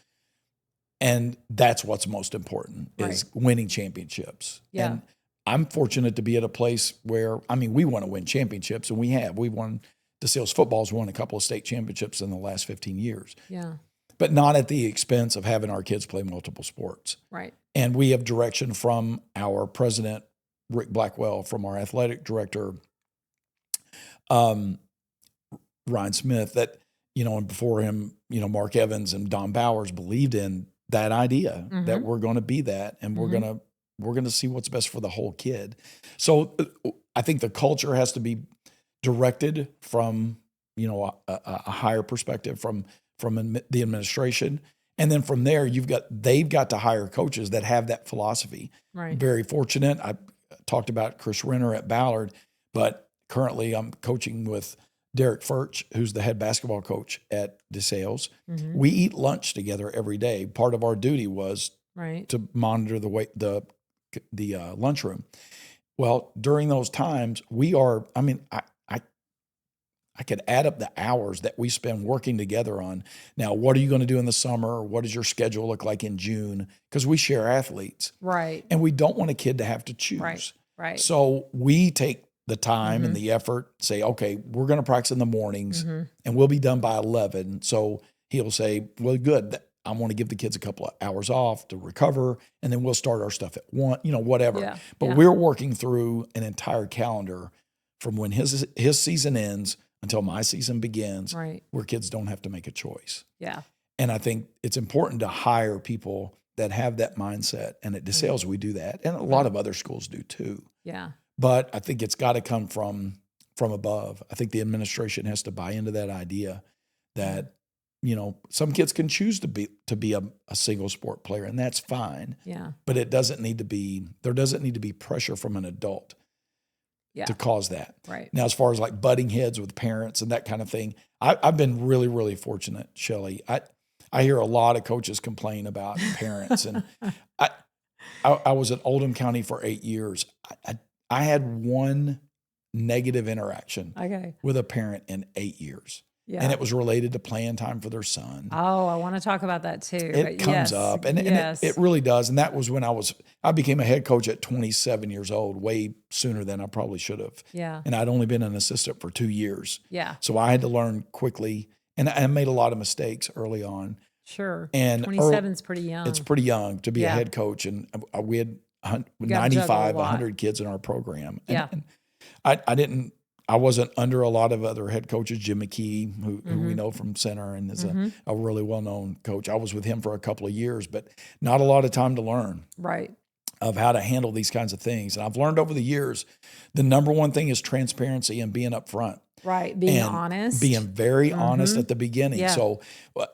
And that's what's most important, is winning championships. Yeah. And I'm fortunate to be at a place where, we want to win championships, and we have. We won, DeSales football's won a couple of state championships in the last 15 years. Yeah. But not at the expense of having our kids play multiple sports. Right. And we have direction from our president, Rick Blackwell, from our athletic director, Ryan Smith, that, and before him, Mark Evans and Don Bowers believed in that idea, that we're going to be that, and we're going to see what's best for the whole kid. So I think the culture has to be directed from, a higher perspective from the administration. And then from there, they've got to hire coaches that have that philosophy. Right. Very fortunate. I talked about Chris Renner at Ballard, but currently I'm coaching with Derek Furch, who's the head basketball coach at DeSales. Mm-hmm. We eat lunch together every day. Part of our duty was to monitor the lunchroom. Well, during those times, I could add up the hours that we spend working together on. Now, what are you going to do in the summer? What does your schedule look like in June? Because we share athletes. Right. And we don't want a kid to have to choose. Right. So we take the time and the effort, say, okay, we're going to practice in the mornings and we'll be done by 11. So he'll say, well, good. I want to give the kids a couple of hours off to recover, and then we'll start our stuff at 1, whatever. Yeah. But we're working through an entire calendar from when his season ends until my season begins, where kids don't have to make a choice. Yeah. And I think it's important to hire people that have that mindset. And at DeSales, we do that. And a lot of other schools do too. Yeah. But I think it's got to come from above. I think the administration has to buy into that idea that, some kids can choose to be a single sport player, and that's fine. Yeah. But there doesn't need to be pressure from an adult to cause that. Right. Now, as far as like butting heads with parents and that kind of thing, I've been really, really fortunate, Shelley. I hear a lot of coaches complain about parents. And I was at Oldham County for 8 years. I had one negative interaction with a parent in 8 years. Yeah. And it was related to playing time for their son. Oh, I want to talk about that too. It comes up, and it really does. And that was when I became a head coach at 27 years old, way sooner than I probably should have. Yeah. And I'd only been an assistant for 2 years. Yeah. So I had to learn quickly, and I made a lot of mistakes early on. Sure. And 27 is pretty young. It's pretty young to be a head coach, and we had 95, 100 kids in our program. And I wasn't under a lot of other head coaches. Jim McKee, who we know from Center and is a really well-known coach. I was with him for a couple of years, but not a lot of time to learn of how to handle these kinds of things. And I've learned over the years, the number one thing is transparency and being upfront. Right, being honest. Being very honest at the beginning. Yeah. So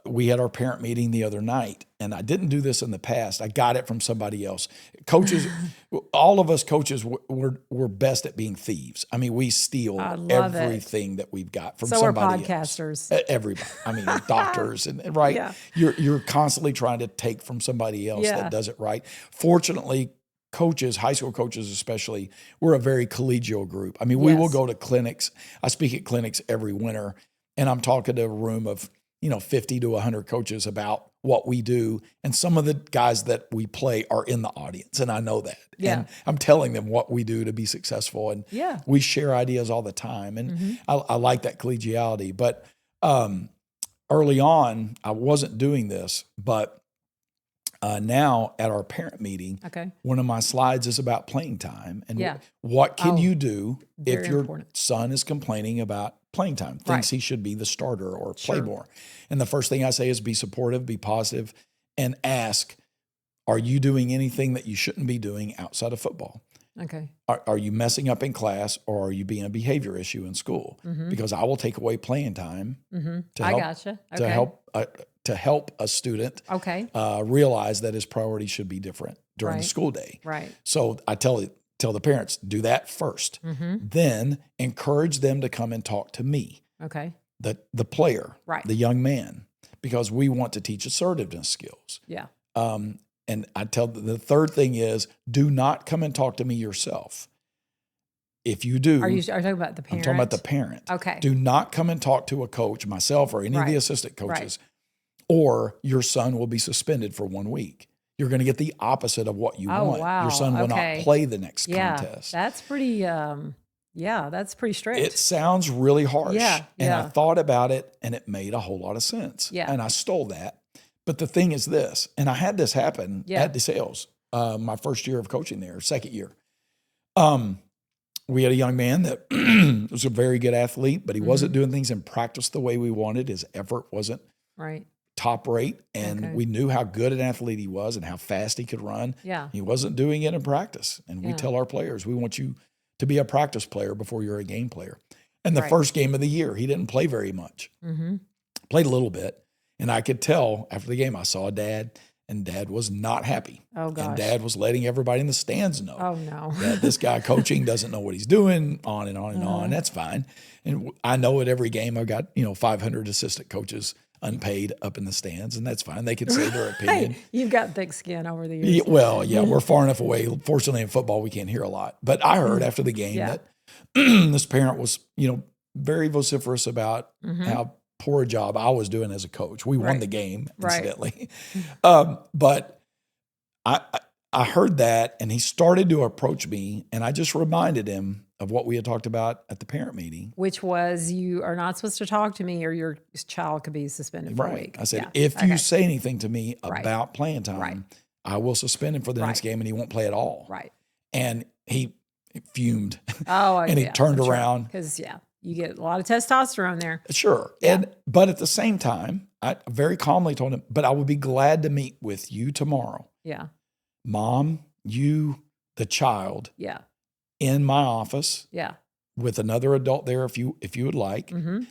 we had our parent meeting the other night, and I didn't do this in the past. I got it from somebody else. Coaches, all of us coaches, we're best at being thieves. I mean, we steal everything that we've got from somebody else. So are podcasters. Everybody. I mean, doctors, and right? Yeah. You're constantly trying to take from somebody else that does it right. Fortunately, coaches, high school coaches especially, we're a very collegial group. I mean, we will go to clinics. I speak at clinics every winter, and I'm talking to a room of 50 to 100 coaches about what we do. And some of the guys that we play are in the audience, and I know that. Yeah. And I'm telling them what we do to be successful. And we share ideas all the time. And I like that collegiality. But early on, I wasn't doing this, but now at our parent meeting, one of my slides is about playing time and what can you do if your son is complaining about playing time, thinks he should be the starter or play more. And the first thing I say is be supportive, be positive, and ask, are you doing anything that you shouldn't be doing outside of football? Okay. Are you messing up in class, or are you being a behavior issue in school? Because I will take away playing time to help a student realize that his priorities should be different during the school day. Right. So I tell the parents, do that first. Then encourage them to come and talk to me. Okay. The player, the young man, because we want to teach assertiveness skills. Yeah. And I tell the third thing is, do not come and talk to me yourself. If you do, are you talking about the parent? I'm talking about the parent. Okay. Do not come and talk to a coach, myself or any of the assistant coaches, or your son will be suspended for 1 week. You're going to get the opposite of what you want. Wow. Your son will not play the next contest. That's pretty. That's pretty strict. It sounds really harsh. And I thought about it, and it made a whole lot of sense. Yeah. And I stole that. But the thing is this, and I had this happen at DeSales, my first year of coaching there, second year. We had a young man that was a very good athlete, but he wasn't doing things in practice the way we wanted. His effort wasn't top rate, and we knew how good an athlete he was and how fast he could run. Yeah. He wasn't doing it in practice. And we tell our players, we want you to be a practice player before you're a game player. And the first game of the year, he didn't play very much. Played a little bit. And I could tell after the game, I saw Dad, and Dad was not happy. Oh, gosh. And Dad was letting everybody in the stands know that this guy coaching doesn't know what he's doing, on and on and on. That's fine. And I know at every game I've got 500 assistant coaches unpaid up in the stands, and that's fine. They can say their opinion. Hey, you've got thick skin over the years. We're far enough away. Fortunately, in football, we can't hear a lot. But I heard after the game that this parent was, very vociferous about how poor job I was doing as a coach. We won the game, incidentally. But I heard that, and he started to approach me, and I just reminded him of what we had talked about at the parent meeting. Which was, you are not supposed to talk to me, or your child could be suspended for a week. I said, if you say anything to me about playing time, I will suspend him for the next game, and he won't play at all. Right. And he fumed. And he turned around. Because, you get a lot of testosterone there. Sure. Yeah. But at the same time, I very calmly told him, but I would be glad to meet with you tomorrow. Yeah. Mom, you, the child. Yeah. In my office. Yeah. With another adult there if you would like. And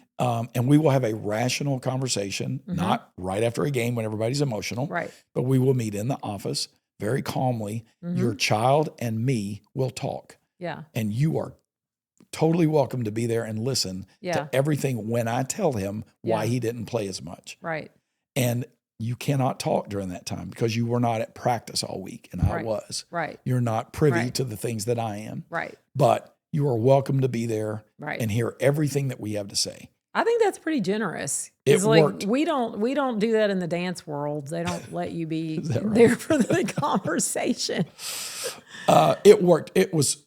we will have a rational conversation, not right after a game when everybody's emotional. Right. But we will meet in the office very calmly. Your child and me will talk. Yeah. And you are totally welcome to be there and listen to everything when I tell him why he didn't play as much. Right. And you cannot talk during that time because you were not at practice all week, and I was. Right. You're not privy to the things that I am. Right. But you are welcome to be there Right. and hear everything that we have to say. I think that's pretty generous. It like worked. We don't do that in the dance world. They don't let you be there for the conversation. It worked. It was,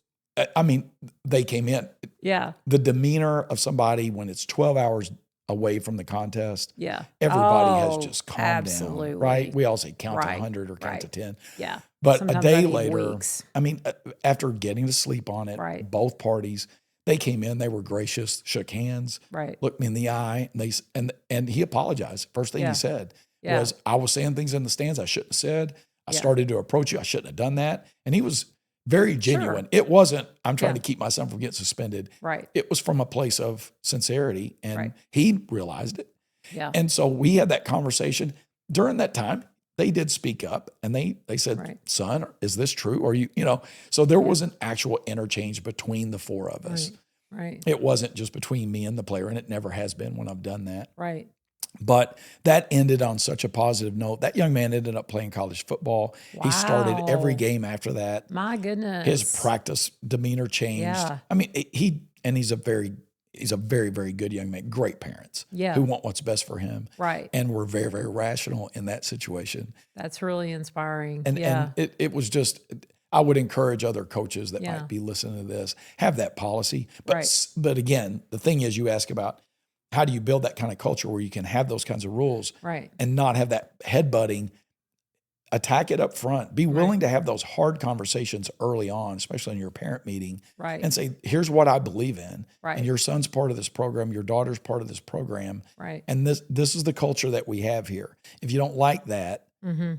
I mean, they came in. Yeah. The demeanor of somebody when it's 12 hours away from the contest. Yeah. Everybody has just calmed absolutely. down, right? We all say count to Right. 100 or count to 10. Yeah. But Sometimes a day I need later, weeks. I mean, after getting to sleep on it, Right. both parties, they came in, they were gracious, shook hands, Right. looked me in the eye, and he apologized. First thing he said was, I was saying things in the stands I shouldn't have said. I started to approach you. I shouldn't have done that. And he was very genuine. It wasn't, I'm trying to keep my son from getting suspended. Right. It was from a place of sincerity, and he realized it. Yeah. And so we had that conversation. During that time, they did speak up, and they said, son, is this true? Or you know, so there was an actual interchange between the four of us. Right. It wasn't just between me and the player, and it never has been when I've done that. Right. But that ended on such a positive note. That young man ended up playing college football. Wow. He started every game after that. My goodness. His practice demeanor changed. Yeah. I mean, he's a very, very good young man. Great parents who want what's best for him. Right. And we're very, very rational in that situation. That's really inspiring. And it was just, I would encourage other coaches that might be listening to this, have that policy. But again, the thing is, you ask about how do you build that kind of culture where you can have those kinds of rules and not have that headbutting. Attack it up front. Be willing to have those hard conversations early on, especially in your parent meeting, and say, here's what I believe in. And your son's part of this program, your daughter's part of this program. And this is the culture that we have here. If you don't like that,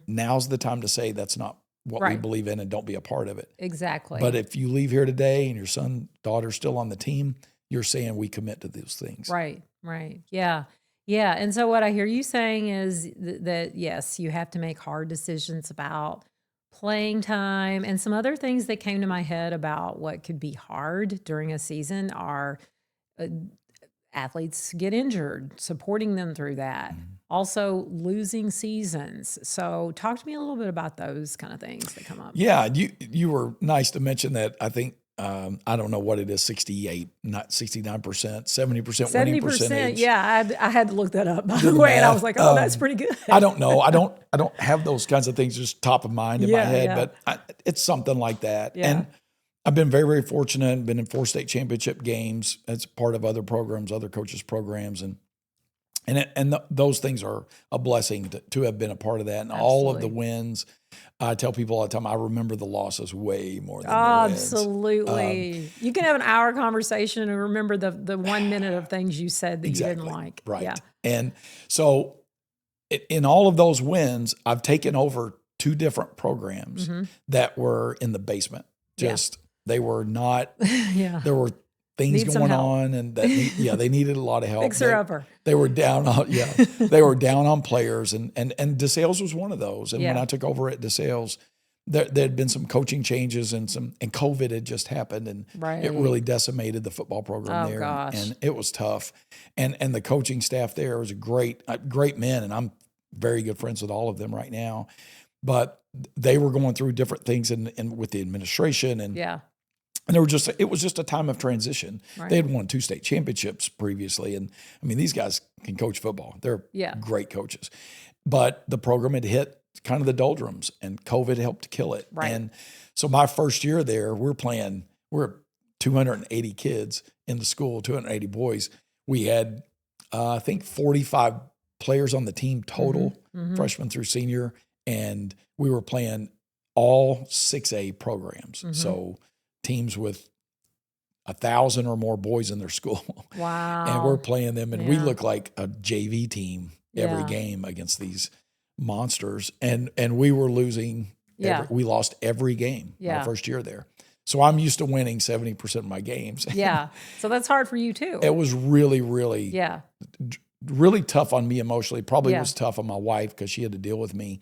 now's the time to say that's not what we believe in and don't be a part of it. Exactly. But if you leave here today and your son, daughter's still on the team, you're saying we commit to those things. Right. Yeah. Yeah. And so what I hear you saying is that, yes, you have to make hard decisions about playing time. And some other things that came to my head about what could be hard during a season are athletes get injured, supporting them through that. Also losing seasons. So talk to me a little bit about those kind of things that come up. Yeah. You were nice to mention that. I think, I don't know what it is, 68, not 69%, 70% winning percentage. Yeah, I had to look that up, by the way, and I was like, oh, that's pretty good. I don't know. I don't have those kinds of things just top of mind in my head, but it's something like that. Yeah. And I've been very, very fortunate, been in 4 state championship games as part of other programs, other coaches' programs, and those things are a blessing to have been a part of that. And all of the wins, I tell people all the time, I remember the losses way more than the wins. Absolutely. You can have an hour conversation and remember the 1 minute of things you said that you didn't like. Right. Yeah. And so in all of those wins, I've taken over 2 different programs that were in the basement. They were not, there were things going on, and that they needed a lot of help. Fixer-upper. They were down on they were down on players, and DeSales was one of those. And when I took over at DeSales, there had been some coaching changes and COVID had just happened, and it really decimated the football program there. Gosh. And it was tough. And the coaching staff there was great men, and I'm very good friends with all of them right now. But they were going through different things and with the administration and And it was just a time of transition. Right. They had won 2 state championships previously. And I mean, these guys can coach football. They're great coaches. But the program had hit kind of the doldrums, and COVID helped kill it. Right. And so my first year there, we're 280 kids in the school, 280 boys. We had, I think, 45 players on the team total, freshman through senior. And we were playing all 6A programs. So teams with 1,000 or more boys in their school. Wow. And we're playing them, and we look like a JV team every game against these monsters. And we were losing. We lost every game my first year there. So I'm used to winning 70% of my games. Yeah. So that's hard for you too. It was really, really, really tough on me emotionally. Probably was tough on my wife because she had to deal with me.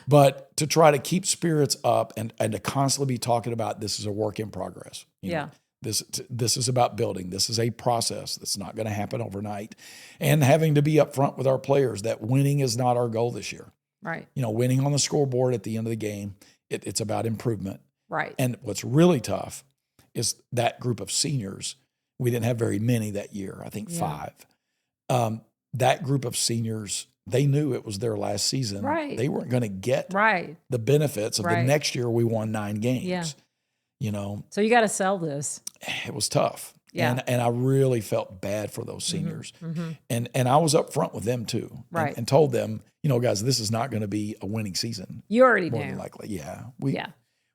But to try to keep spirits up and to constantly be talking about this is a work in progress. You know, This is about building. This is a process that's not going to happen overnight, and having to be upfront with our players that winning is not our goal this year. Right. Winning on the scoreboard at the end of the game, it's about improvement. Right. And what's really tough is that group of seniors. We didn't have very many that year. I think 5. That group of seniors, they knew it was their last season. Right. They weren't going to get right. the benefits of the next year. We won 9 games. Yeah. So you got to sell this. It was tough. Yeah. And I really felt bad for those seniors. Mm-hmm. And I was up front with them too. Right. And told them, guys, this is not going to be a winning season. You already more knew. Than likely. Yeah.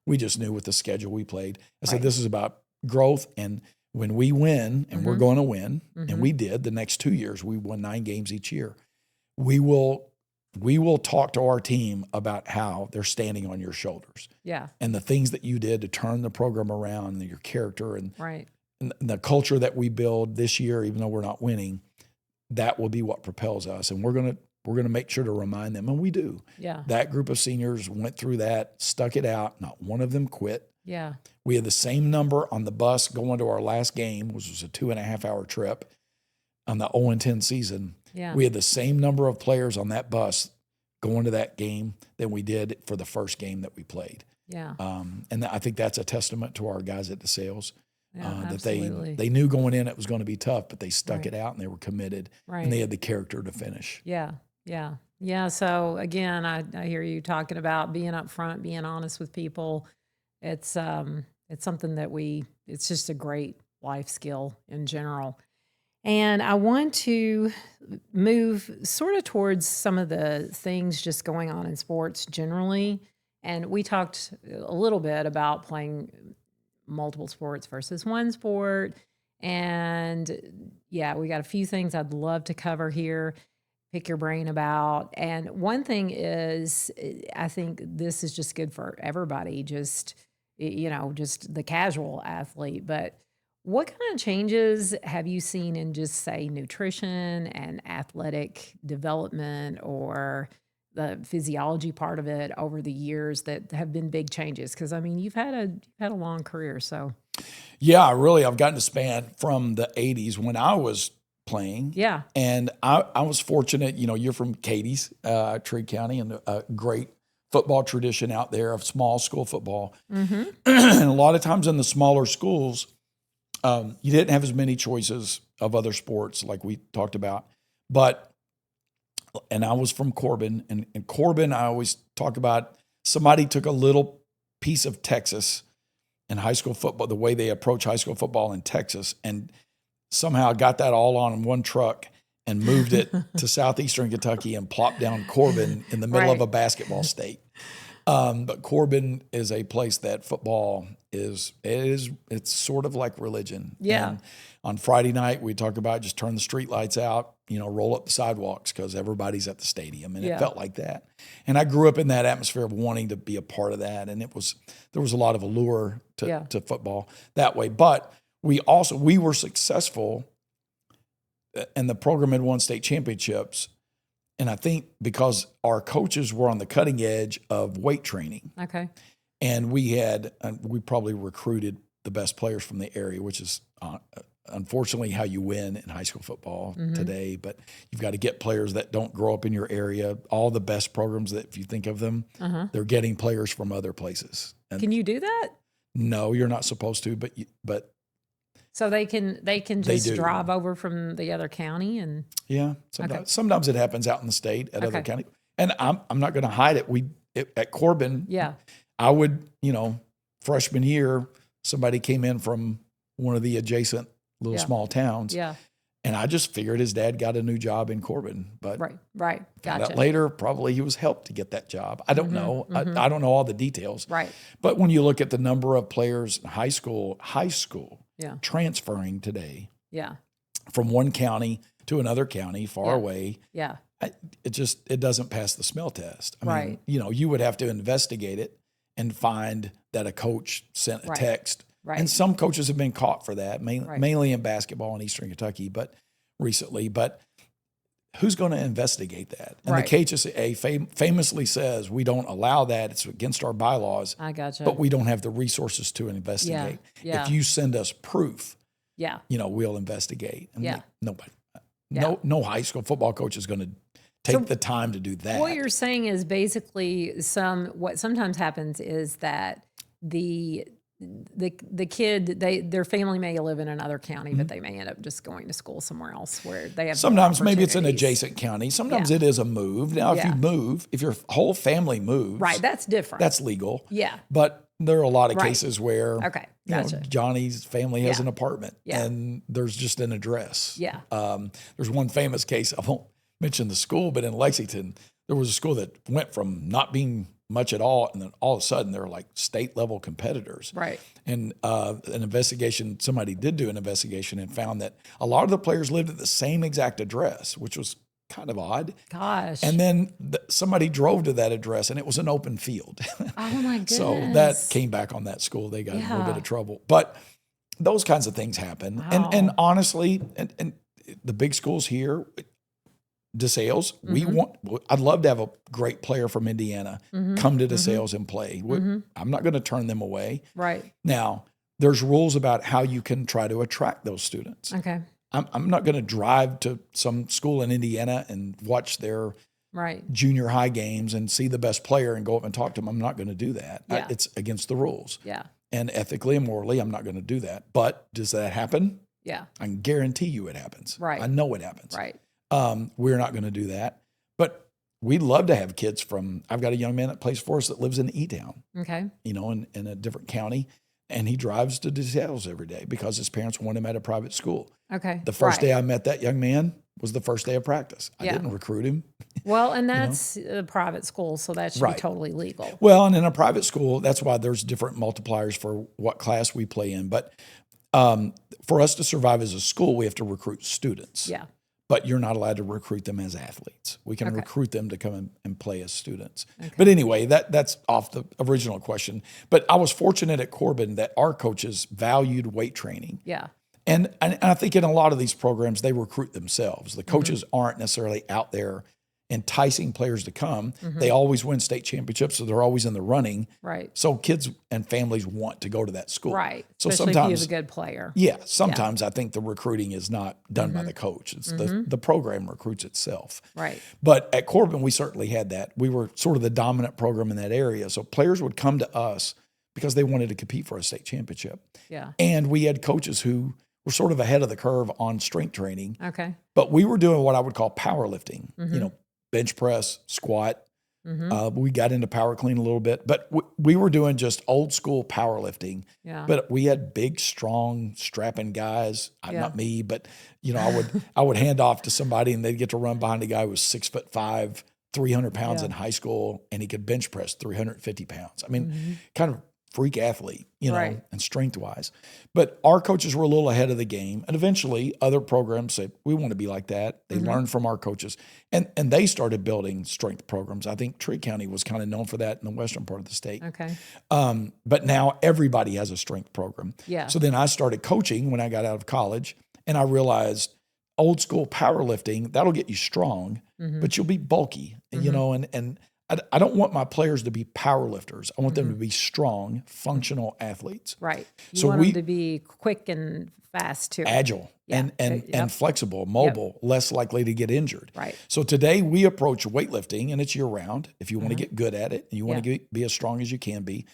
We just knew with the schedule we played. I said, this is about growth. And when we win, and we're going to win, and we did the next 2 years, we won 9 games each year. We will talk to our team about how they're standing on your shoulders. Yeah. And the things that you did to turn the program around, and your character and the culture that we build this year, even though we're not winning, that will be what propels us. And we're going to make sure to remind them, and we do. Yeah. That group of seniors went through that, stuck it out. Not one of them quit. Yeah. We had the same number on the bus going to our last game, which was a 2.5-hour trip on the 0-10 season. Yeah. We had the same number of players on that bus going to that game than we did for the first game that we played. Yeah. And I think that's a testament to our guys at DeSales. That absolutely. they knew going in it was going to be tough, but they stuck it out and they were committed, and they had the character to finish. Yeah. Yeah. Yeah. So again, I hear you talking about being upfront, being honest with people. It's something that it's just a great life skill in general. And I want to move sort of towards some of the things just going on in sports generally. And we talked a little bit about playing multiple sports versus one sport. And yeah, we got a few things I'd love to cover here, pick your brain about. And one thing is, I think this is just good for everybody, just the casual athlete. But what kind of changes have you seen in just, say, nutrition and athletic development, or the physiology part of it over the years that have been big changes? Because you've had a long career, so. Yeah, really, I've gotten to span from the 80s when I was playing. Yeah. And I was fortunate, you're from Cadiz, Trigg County, and a great football tradition out there of small school football. And a lot of times in the smaller schools, you didn't have as many choices of other sports like we talked about. And I was from Corbin, and Corbin, I always talk about, somebody took a little piece of Texas in high school football, the way they approach high school football in Texas, and somehow got that all on one truck and moved it to southeastern Kentucky and plopped down Corbin in the middle of a basketball state. But Corbin is a place that football it's sort of like religion. Yeah. And on Friday night, we talk about just turn the street lights out, roll up the sidewalks because everybody's at the stadium. And it felt like that. And I grew up in that atmosphere of wanting to be a part of that. And there was a lot of allure to football that way. But we were successful, and the program had won state championships. And I think because our coaches were on the cutting edge of weight training. Okay. And we probably recruited the best players from the area, which is unfortunately how you win in high school football today. But you've got to get players that don't grow up in your area. All the best programs that, if you think of them, they're getting players from other places. And can you do that? No, you're not supposed to, but so they can just drive over from the other county and sometimes it happens out in the state at other county. And I'm not going to hide it. At Corbin, I would, freshman year, somebody came in from one of the adjacent little small towns. Yeah. And I just figured his dad got a new job in Corbin. But right. Gotcha. Later, probably he was helped to get that job. I don't know. I don't know all the details. Right. But when you look at the number of players in high school transferring today from one county to another county far away, it doesn't pass the smell test. I mean, you would have to investigate it and find that a coach sent a text. Right. And some coaches have been caught for that, mainly in basketball in Eastern Kentucky, but recently. But who's going to investigate that? And Right. the KHSAA famously says we don't allow that. It's against our bylaws. I gotcha. But we don't have the resources to investigate. Yeah. If you send us proof, Yeah. we'll investigate. And Yeah. like, nobody, Yeah. no high school football coach is going to take the time to do that. What you're saying is basically what sometimes happens is that the kid, their family may live in another county, but they may end up just going to school somewhere else where they have Sometimes maybe it's an opportunities. adjacent county. Sometimes it is a move. Now, if you move, if your whole family moves, Right, that's different. that's legal. Yeah. But there are a lot of cases where Okay, gotcha. Johnny's family has an apartment Yeah. and there's just an address. Yeah. There's one famous case, I won't mention the school, but in Lexington, there was a school that went from not being much at all, and then all of a sudden they're like state level competitors. Right. And somebody did do an investigation and found that a lot of the players lived at the same exact address, which was kind of odd. Gosh. And then somebody drove to that address and it was an open field. Oh my goodness. So that came back on that school. They got in a little bit of trouble. But those kinds of things happen. Wow. And honestly, and the big schools here, DeSales, I'd love to have a great player from Indiana come to DeSales and play. I'm not going to turn them away. Right. Now, there's rules about how you can try to attract those students. Okay. I'm not going to drive to some school in Indiana and watch their junior high games and see the best player and go up and talk to them. I'm not going to do that. Yeah. It's against the rules. Yeah. And ethically and morally, I'm not going to do that. But does that happen? Yeah. I can guarantee you it happens. Right. I know it happens. Right. We're not going to do that. But we'd love to have kids I've got a young man that plays for us that lives in E-Town, Okay. in a different county. And he drives to DeSales every day because his parents want him at a private school. Okay. The first day I met that young man was the first day of practice. I didn't recruit him. Well, and that's a private school, so that should be totally legal. Well, and in a private school, that's why there's different multipliers for what class we play in. But for us to survive as a school, we have to recruit students. Yeah. But you're not allowed to recruit them as athletes. We can recruit them to come and play as students. Okay. But anyway, that's off the original question. But I was fortunate at Corbin that our coaches valued weight training. Yeah. And I think in a lot of these programs, they recruit themselves. The coaches aren't necessarily out there enticing players to come. They always win state championships, so they're always in the running. Right. So kids and families want to go to that school. Right. So especially sometimes, if you have a good player. Yeah. Sometimes I think the recruiting is not done by the coach. It's the program recruits itself. Right. But at Corbin, we certainly had that. We were sort of the dominant program in that area. So players would come to us because they wanted to compete for a state championship. Yeah. And we had coaches who were sort of ahead of the curve on strength training. Okay. But we were doing what I would call powerlifting, bench press, squat. We got into power clean a little bit, but we were doing just old school powerlifting. Yeah. But we had big, strong, strapping guys. Not me, but I would hand off to somebody and they'd get to run behind a guy who was 6'5", 300 pounds in high school, and he could bench press 350 pounds. I mean, kind of freak athlete, and strength wise. But our coaches were a little ahead of the game. And eventually other programs said, we want to be like that. They learned from our coaches and they started building strength programs. I think Tree County was kind of known for that in the western part of the state. Okay. But now everybody has a strength program. Yeah. So then I started coaching when I got out of college, and I realized old school powerlifting, that'll get you strong, but you'll be bulky, and I don't want my players to be power lifters. I want them to be strong, functional athletes. Right. You want them to be quick and fast too. Agile and flexible, mobile, less likely to get injured. Right. So today we approach weightlifting, and it's year round. If you want to get good at it and you want to be as strong as you can be,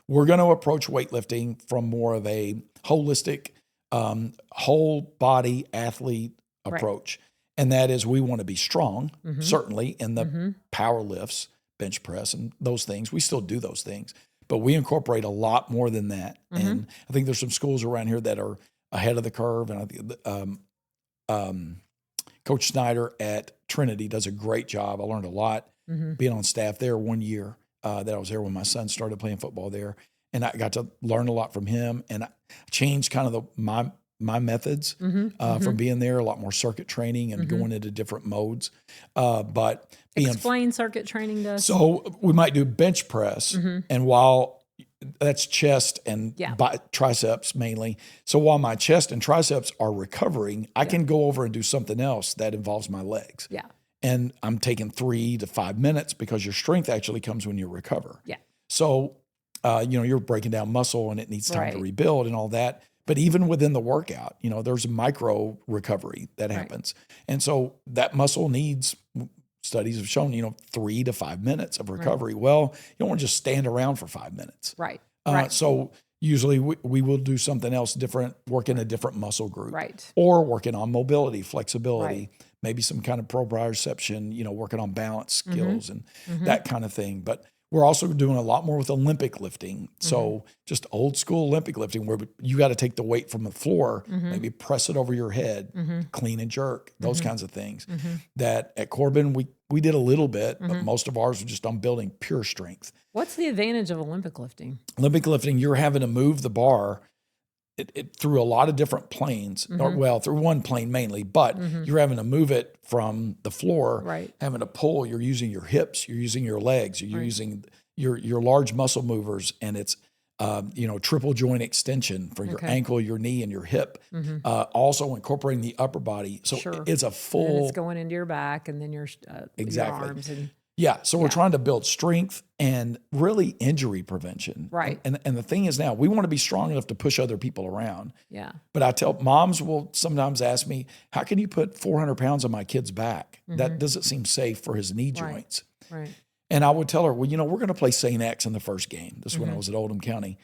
we're going to approach weightlifting from more of a holistic, whole body athlete approach. And that is, we want to be strong, certainly in the power lifts, bench press, and those things. We still do those things, but we incorporate a lot more than that. And I think there's some schools around here that are ahead of the curve. And I think Coach Snyder at Trinity does a great job. I learned a lot being on staff there 1 year that I was there when my son started playing football there. And I got to learn a lot from him, and I changed kind of my methods from being there, a lot more circuit training and going into different modes. But explain circuit training to us. So we might do bench press, and while that's chest and Yeah. triceps mainly. So while my chest and triceps are recovering, I can go over and do something else that involves my legs. Yeah. And I'm taking 3 to 5 minutes because your strength actually comes when you recover. Yeah. So, you're breaking down muscle and it needs time to Right. rebuild and all that. But even within the workout, there's micro recovery that happens. And so that muscle needs, studies have shown, 3 to 5 minutes of recovery. Well, you don't want to just stand around for 5 minutes. Right. So usually we will do something else different, work in a different muscle group. Right. Or working on mobility, flexibility, maybe some kind of proprioception, working on balance skills and that kind of thing. But we're also doing a lot more with Olympic lifting. So just old school Olympic lifting where you got to take the weight from the floor, maybe press it over your head, clean and jerk, those kinds of things. That at Corbin, we did a little bit, but most of ours were just on building pure strength. What's the advantage of Olympic lifting? Olympic lifting, you're having to move the bar through a lot of different planes, through one plane mainly, but you're having to move it from the floor, having to pull. You're using your hips, you're using your legs, you're using your large muscle movers, and it's triple joint extension for your ankle, your knee, and your hip. Also incorporating the upper body, so it's a full. And it's going into your back, and then your arms and. Yeah, so we're trying to build strength and really injury prevention. Right. And the thing is now, we want to be strong enough to push other people around. Yeah. But I tell moms will sometimes ask me, how can you put 400 pounds on my kid's back? That doesn't seem safe for his knee joints. Right. And I would tell her, well, we're going to play St. X in the first game. This is when I was at Oldham County.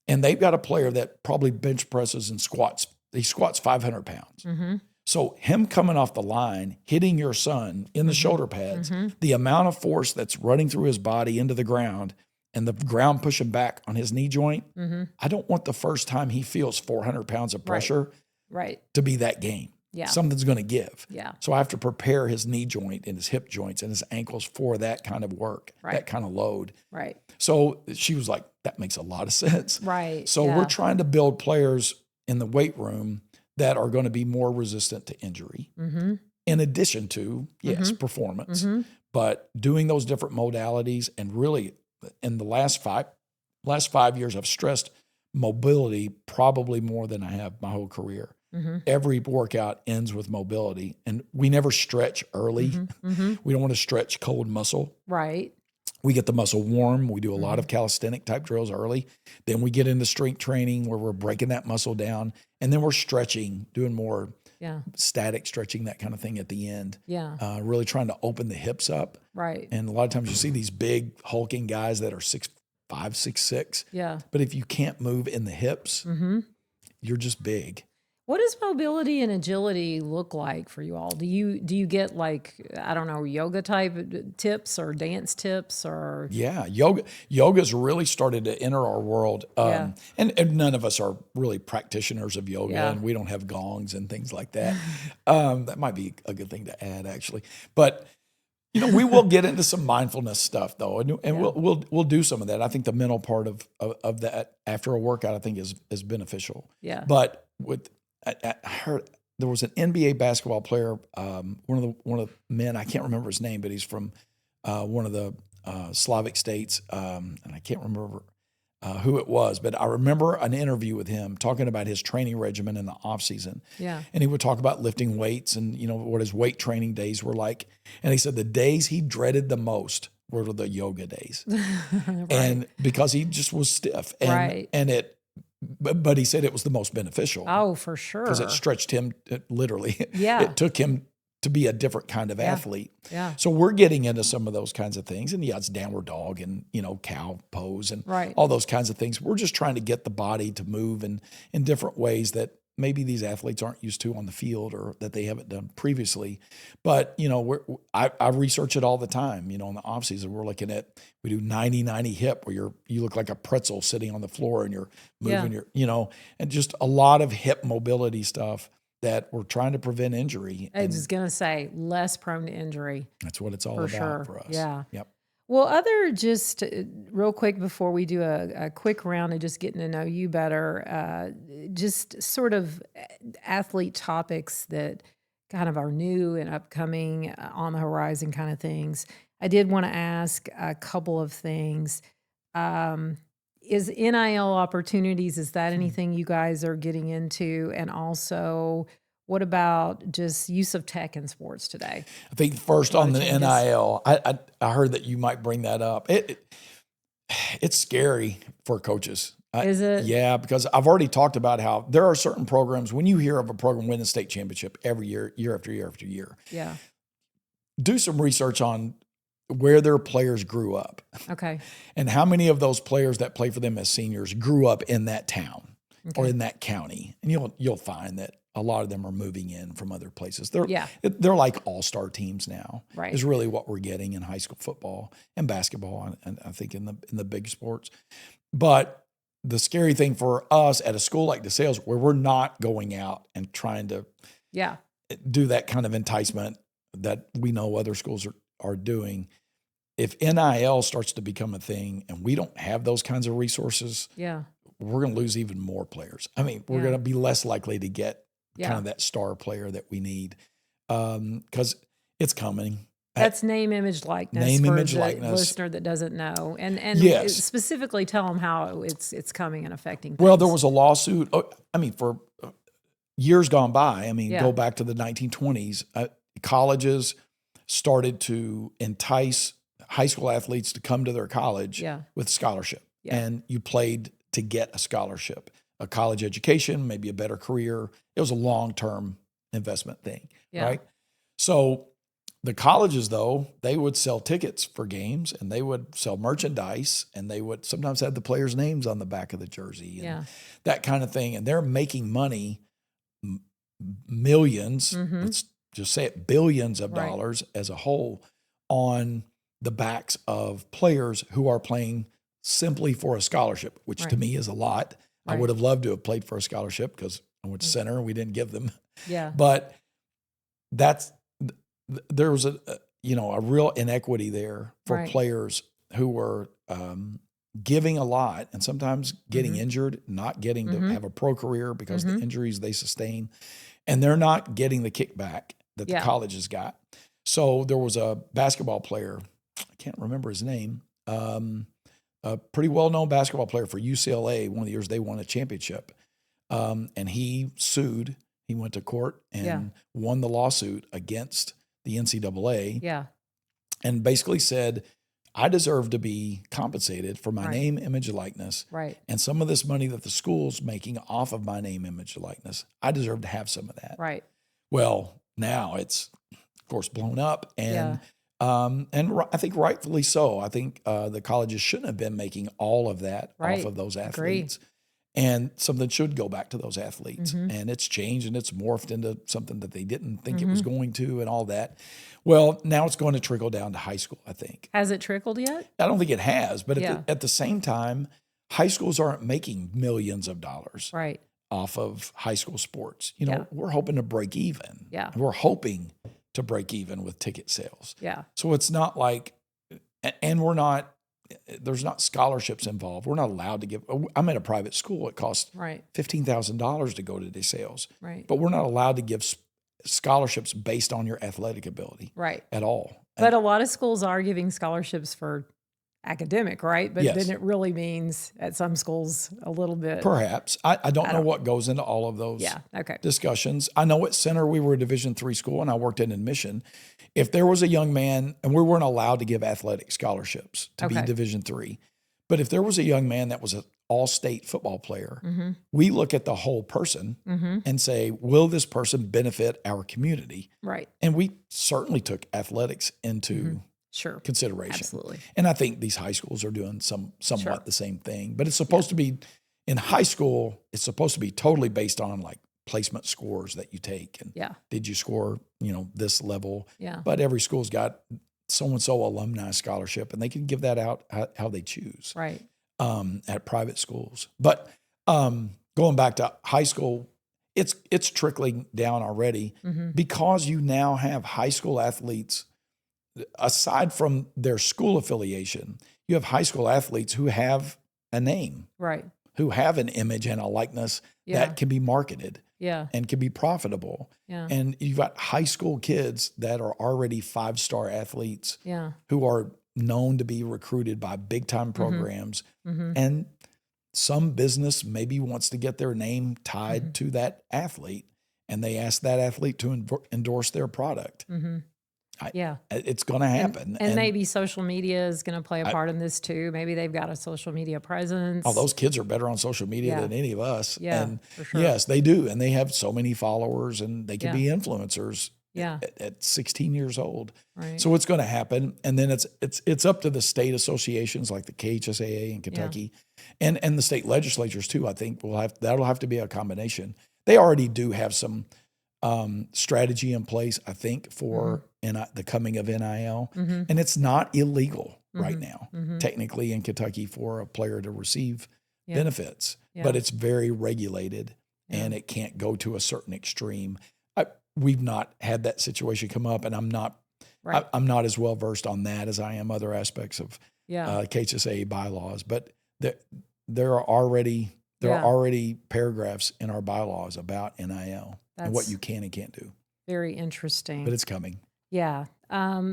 And they've got a player that probably bench presses and squats. He squats 500 pounds. So him coming off the line, hitting your son in the shoulder pads, the amount of force that's running through his body into the ground and the ground pushing back on his knee joint, I don't want the first time he feels 400 pounds of pressure to be that game. Yeah. Something's going to give. Yeah. So I have to prepare his knee joint and his hip joints and his ankles for that kind of work, that kind of load. Right. So she was like, that makes a lot of sense. Right. So we're trying to build players in the weight room that are going to be more resistant to injury, in addition to, performance. But doing those different modalities, and really in the last 5 years, I've stressed mobility probably more than I have my whole career. Every workout ends with mobility, and we never stretch early. We don't want to stretch cold muscle. Right. We get the muscle warm. We do a lot of calisthenic type drills early. Then we get into strength training where we're breaking that muscle down. And then we're stretching, doing more static stretching, that kind of thing at the end. Yeah. Really trying to open the hips up. Right. And a lot of times you see these big hulking guys that are 6'5", 6'6". Yeah. But if you can't move in the hips, you're just big. What does mobility and agility look like for you all? Do you get yoga type tips or dance tips or? Yeah, yoga's really started to enter our world. And none of us are really practitioners of yoga, and we don't have gongs and things like that. That might be a good thing to add, actually. But we will get into some mindfulness stuff though, and we'll do some of that. I think the mental part of that after a workout, I think is beneficial. Yeah. But I heard there was an NBA basketball player, one of the men, I can't remember his name, but he's from one of the Slavic states, and I can't remember who it was, but I remember an interview with him talking about his training regimen in the off season. Yeah. And he would talk about lifting weights and what his weight training days were like. And he said the days he dreaded the most were the yoga days, and because he just was stiff, But he said it was the most beneficial. Oh, for sure. Because it stretched him, literally. Yeah. It took him to be a different kind of athlete. Yeah. So we're getting into some of those kinds of things. And it's downward dog and, cow pose and all those kinds of things. We're just trying to get the body to move in different ways that maybe these athletes aren't used to on the field or that they haven't done previously. But, I research it all the time. In the off season, we're looking at, we do 90-90 hip where you look like a pretzel sitting on the floor and you're moving and just a lot of hip mobility stuff that we're trying to prevent injury. I was going to say less prone to injury. That's what it's all about for us. Yeah. Yep. Well, just real quick before we do a quick round of just getting to know you better, just sort of athlete topics that kind of are new and upcoming, on the horizon kind of things. I did want to ask a couple of things. is NIL opportunities, is that anything you guys are getting into? And also, what about just use of tech in sports today? I think first on the changes. NIL, I heard that you might bring that up. It's scary for coaches. Is it? Yeah, because I've already talked about how there are certain programs, when you hear of a program winning state championship every year, year after year after year, Yeah. do some research on where their players grew up. Okay. And how many of those players that play for them as seniors grew up in that town or in that county. And you'll find that a lot of them are moving in from other places. They're like all-star teams now. Right. Is really what we're getting in high school football and basketball, and I think in the big sports. But the scary thing for us at a school like DeSales, where we're not going out and trying to do that kind of enticement that we know other schools are doing, if NIL starts to become a thing and we don't have those kinds of resources, we're going to lose even more players. I mean, we're going to be less likely to get kind of that star player that we need, because it's coming. That's name, image, likeness. Name, for image, the likeness. Listener that doesn't know, and Yes. specifically tell them how it's coming and affecting things. Well, there was a lawsuit. For years gone by. Go back to the 1920s. Colleges started to entice high school athletes to come to their college with scholarship, and you played to get a scholarship, a college education, maybe a better career. It was a long-term investment thing, right? So the colleges, though, they would sell tickets for games, and they would sell merchandise, and they would sometimes have the players' names on the back of the jersey and that kind of thing. And they're making money, millions, let's just say it, billions of dollars as a whole, on the backs of players who are playing simply for a scholarship, which to me is a lot. I would have loved to have played for a scholarship because I went to center and we didn't give them. But there was a real inequity there for players who were giving a lot and sometimes getting injured, not getting to have a pro career because of the injuries they sustain, and they're not getting the kickback that the colleges got. So there was a basketball player, I can't remember his name, a pretty well-known basketball player for UCLA, one of the years they won a championship. And he sued. He went to court and won the lawsuit against the NCAA and basically said, I deserve to be compensated for my name, image, and likeness. And some of this money that the school's making off of my name, image, and likeness, I deserve to have some of that. Well, now it's, of course, blown up. And I think rightfully so. I think the colleges shouldn't have been making all of that off of those athletes. And something should go back to those athletes. And it's changed and it's morphed into something that they didn't think it was going to and all that. Well, now it's going to trickle down to high school, I think. Has it trickled yet? I don't think it has. But at the same time, high schools aren't making millions of dollars off of high school sports. We're hoping to break even. We're hoping to break even with ticket sales. So it's not like, and there's not scholarships involved. We're not allowed to give. I'm at a private school. It costs $15,000 to go to DeSales. But we're not allowed to give scholarships based on your athletic ability at all. But a lot of schools are giving scholarships for academic, right? But then it really means at some schools a little bit. Perhaps. I don't know what goes into all of those discussions. I know at Center we were a Division III school and I worked in admission. If there was a young man, and we weren't allowed to give athletic scholarships to be Division III, but if there was a young man that was an all-state football player, we look at the whole person and say, will this person benefit our community? And we certainly took athletics into consideration. Absolutely. And I think these high schools are doing somewhat the same thing. But it's supposed to be, in high school, it's supposed to be totally based on like placement scores that you take. And did you score, this level? But every school's got so-and-so alumni scholarship, and they can give that out how they choose at private schools. But going back to high school, it's trickling down already because you now have high school athletes. Aside from their school affiliation, you have high school athletes who have a name, who have an image and a likeness that can be marketed and can be profitable. And you've got high school kids that are already 5-star athletes who are known to be recruited by big-time programs. And some business maybe wants to get their name tied to that athlete, and they ask that athlete to endorse their product. It's going to happen. And maybe social media is going to play a part in this too. Maybe they've got a social media presence. Oh, those kids are better on social media than any of us. Yeah, and for sure. Yes, they do. And they have so many followers, and they can be influencers at 16 years old. Right. So it's going to happen. And then it's up to the state associations like the KHSAA in Kentucky and the state legislatures too. I think that'll have to be a combination. They already do have some strategy in place, I think, for the coming of NIL. And it's not illegal right now, technically in Kentucky, for a player to receive benefits, but it's very regulated and it can't go to a certain extreme. We've not had that situation come up, and I'm not as well versed on that as I am other aspects of KHSAA bylaws, but there are already paragraphs in our bylaws about NIL and what you can and can't do. Very interesting. But it's coming. Yeah.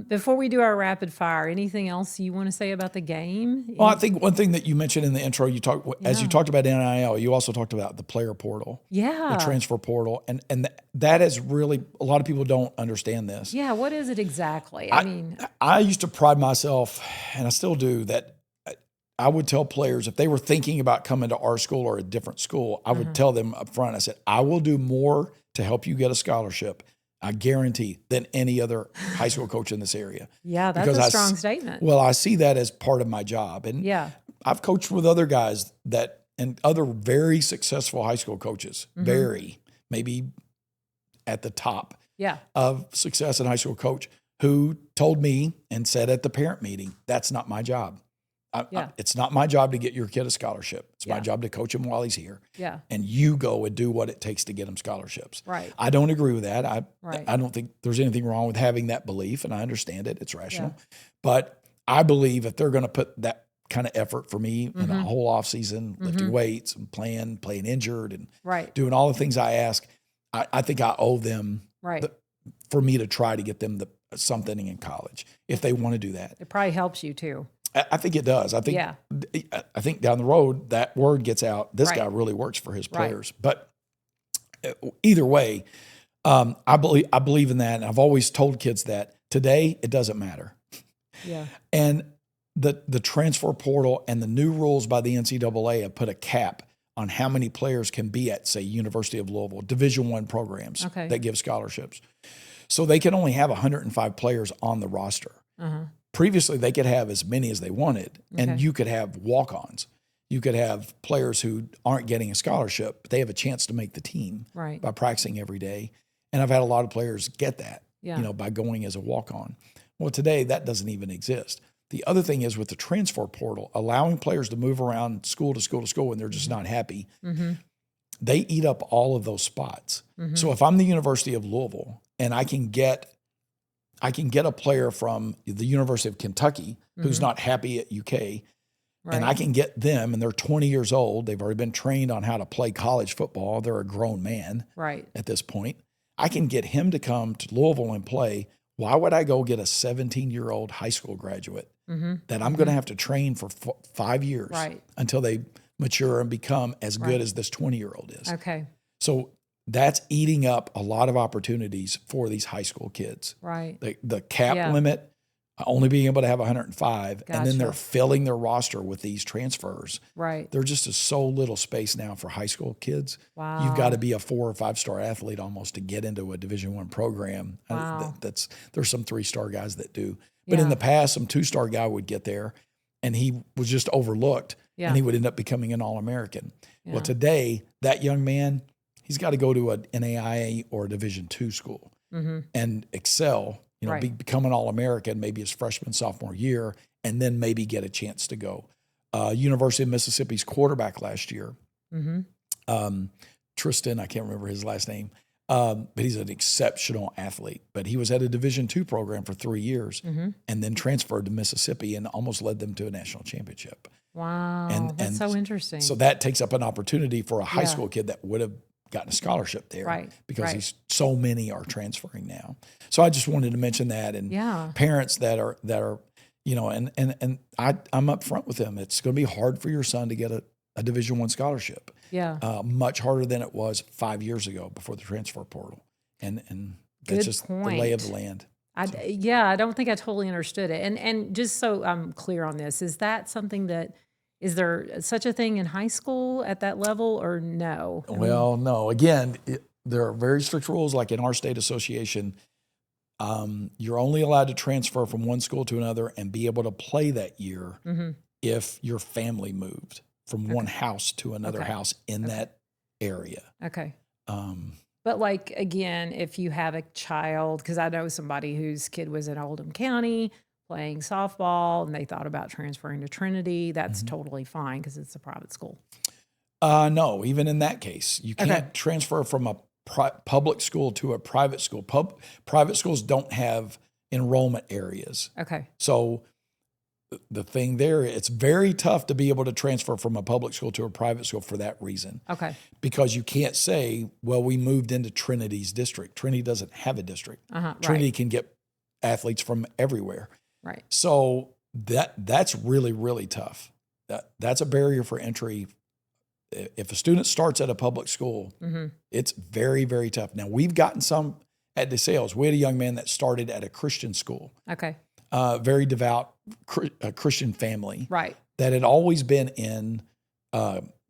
Before we do our rapid fire, anything else you want to say about the game? Well, I think one thing that you mentioned in the intro, as you talked about NIL, you also talked about the player portal, the transfer portal, and that is really, a lot of people don't understand this. Yeah, what is it exactly? I used to pride myself, and I still do, that I would tell players if they were thinking about coming to our school or a different school, I would tell them up front, I said, I will do more to help you get a scholarship, I guarantee, than any other high school coach in this area. Yeah, that's a strong statement. Well, I see that as part of my job. And I've coached with other guys and other very successful high school coaches, maybe at the top of success in high school coach, who told me and said at the parent meeting, that's not my job. It's not my job to get your kid a scholarship. It's my job to coach him while he's here. Yeah. And you go and do what it takes to get him scholarships. Right. I don't agree with that. I don't think there's anything wrong with having that belief, and I understand it. It's rational. But I believe if they're going to put that kind of effort for me in the whole off season, lifting weights and playing injured and doing all the things I ask, I think I owe them for me to try to get them something in college if they want to do that. It probably helps you too. I think it does. I think down the road that word gets out. This guy really works for his players. But either way, I believe in that, and I've always told kids that today it doesn't matter. Yeah. And the transfer portal and the new rules by the NCAA have put a cap on how many players can be at, say, University of Louisville, Division I programs that give scholarships. So they can only have 105 players on the roster. Previously, they could have as many as they wanted, and you could have walk-ons. You could have players who aren't getting a scholarship, but they have a chance to make the team by practicing every day. And I've had a lot of players get that, by going as a walk-on. Well, today that doesn't even exist. The other thing is with the transfer portal, allowing players to move around school to school to school when they're just not happy, they eat up all of those spots. So if I'm the University of Louisville and I can get a player from the University of Kentucky who's not happy at UK, and I can get them, and they're 20 years old. They've already been trained on how to play college football. They're a grown man at this point. I can get him to come to Louisville and play. Why would I go get a 17-year-old high school graduate that I'm going to have to train for 5 years until they mature and become as good as this 20-year-old is? Okay. So that's eating up a lot of opportunities for these high school kids. Right. The cap limit, only being able to have 105, and then they're filling their roster with these transfers. Right. There's just so little space now for high school kids. Wow. You've got to be a 4 or 5 star athlete almost to get into a Division I program. Wow. There's some 3-star guys that do. But in the past, some 2-star guy would get there, and he was just overlooked, and he would end up becoming an All-American. Well, today, that young man, he's got to go to an NAIA or a Division II school and excel, become an All-American maybe his freshman, sophomore year, and then maybe get a chance to go. University of Mississippi's quarterback last year, Tristan, I can't remember his last name, but he's an exceptional athlete. But he was at a Division II program for 3 years and then transferred to Mississippi and almost led them to a national championship. Wow, that's so interesting. So that takes up an opportunity for a high school kid that would have gotten a scholarship there because so many are transferring now. So I just wanted to mention that, and parents that are and I'm up front with them. It's going to be hard for your son to get a Division I scholarship. Yeah. Much harder than it was 5 years ago before the transfer portal. And that's Good just point. the lay of the land. I don't think I totally understood it. And just so I'm clear on this, is that something that, is there such a thing in high school at that level or no? Well, no. Again, there are very strict rules. Like in our state association, you're only allowed to transfer from one school to another and be able to play that year if your family moved from one house to another house in that area. Okay. But like, again, if you have a child, because I know somebody whose kid was in Oldham County playing softball and they thought about transferring to Trinity, that's totally fine because it's a private school. No, even in that case, you can't transfer from a public school to a private school. Private schools don't have enrollment areas. Okay. So the thing there, it's very tough to be able to transfer from a public school to a private school for that reason. Okay. Because you can't say, well, we moved into Trinity's district. Trinity doesn't have a district. Trinity can get athletes from everywhere. Right. So that's really, really tough. That's a barrier for entry. If a student starts at a public school, it's very, very tough. Now, we've gotten some at DeSales. We had a young man that started at a Christian school. Okay. Very devout Christian family. Right. That had always been in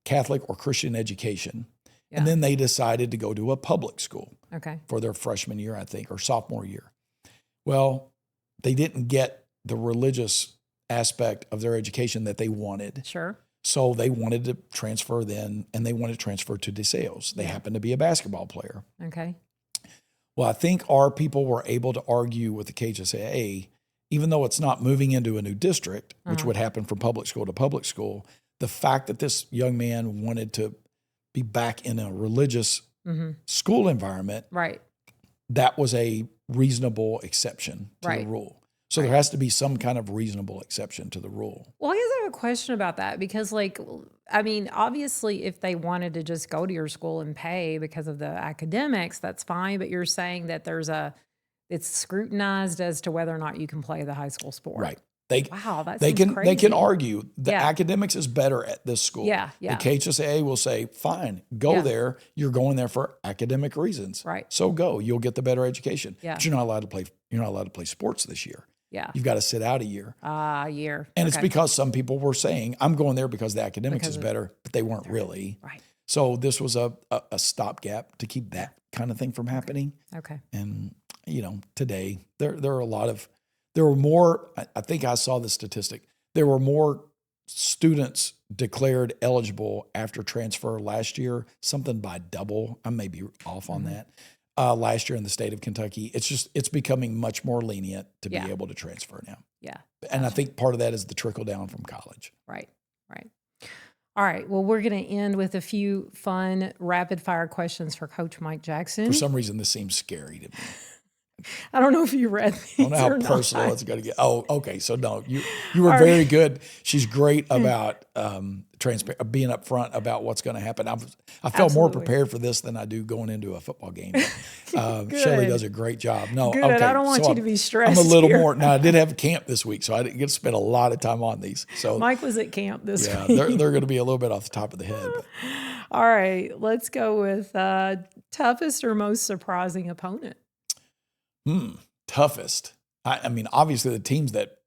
Catholic or Christian education. Yeah. And then they decided to go to a public school for their freshman year, I think, or sophomore year. Well, they didn't get the religious aspect of their education that they wanted. Sure. So they wanted to transfer then, and they wanted to transfer to DeSales. They happened to be a basketball player. Okay. Well, I think our people were able to argue with the KHSAA, even though it's not moving into a new district, which would happen from public school to public school, the fact that this young man wanted to be back in a religious school environment, that was a reasonable exception to the rule. So there has to be some kind of reasonable exception to the rule. Well, I guess I have a question about that because, like, I mean, obviously, if they wanted to just go to your school and pay because of the academics, that's fine. But you're saying that it's scrutinized as to whether or not you can play the high school sport. Right. Wow, they can argue the academics is better at this school. Yeah. The KHSAA will say, fine, go there. You're going there for academic reasons. Right. So go. You'll get the better education. Yeah. But you're not allowed to play sports this year. Yeah. You've got to sit out a year. A year. And it's because some people were saying, I'm going there because the academics is better, but they weren't really. Right. So this was a stopgap to keep that kind of thing from happening. Okay. And, today there were more, I think I saw the statistic, there were more students declared eligible after transfer last year, something by double. I may be off on that. Last year in the state of Kentucky, it's becoming much more lenient to be able to transfer now. Yeah. And I think part of that is the trickle down from college. Right. All right. Well, we're going to end with a few fun rapid fire questions for Coach Mike Jackson. For some reason, this seems scary to me. I don't know if you read these. I don't know how personal it's going to get. Oh, okay. So no, you were very good. She's great about being upfront about what's going to happen. I felt more prepared for this than I do going into a football game. Shelley does a great job. No, good. Okay. I don't want you to be stressed. I'm a little here. more. Now I did have camp this week, so I didn't get to spend a lot of time on these. So Mike was at camp this week. Yeah, they're going to be a little bit off the top of the head. But. All right, let's go with toughest or most surprising opponent. Toughest. I mean, obviously the teams that,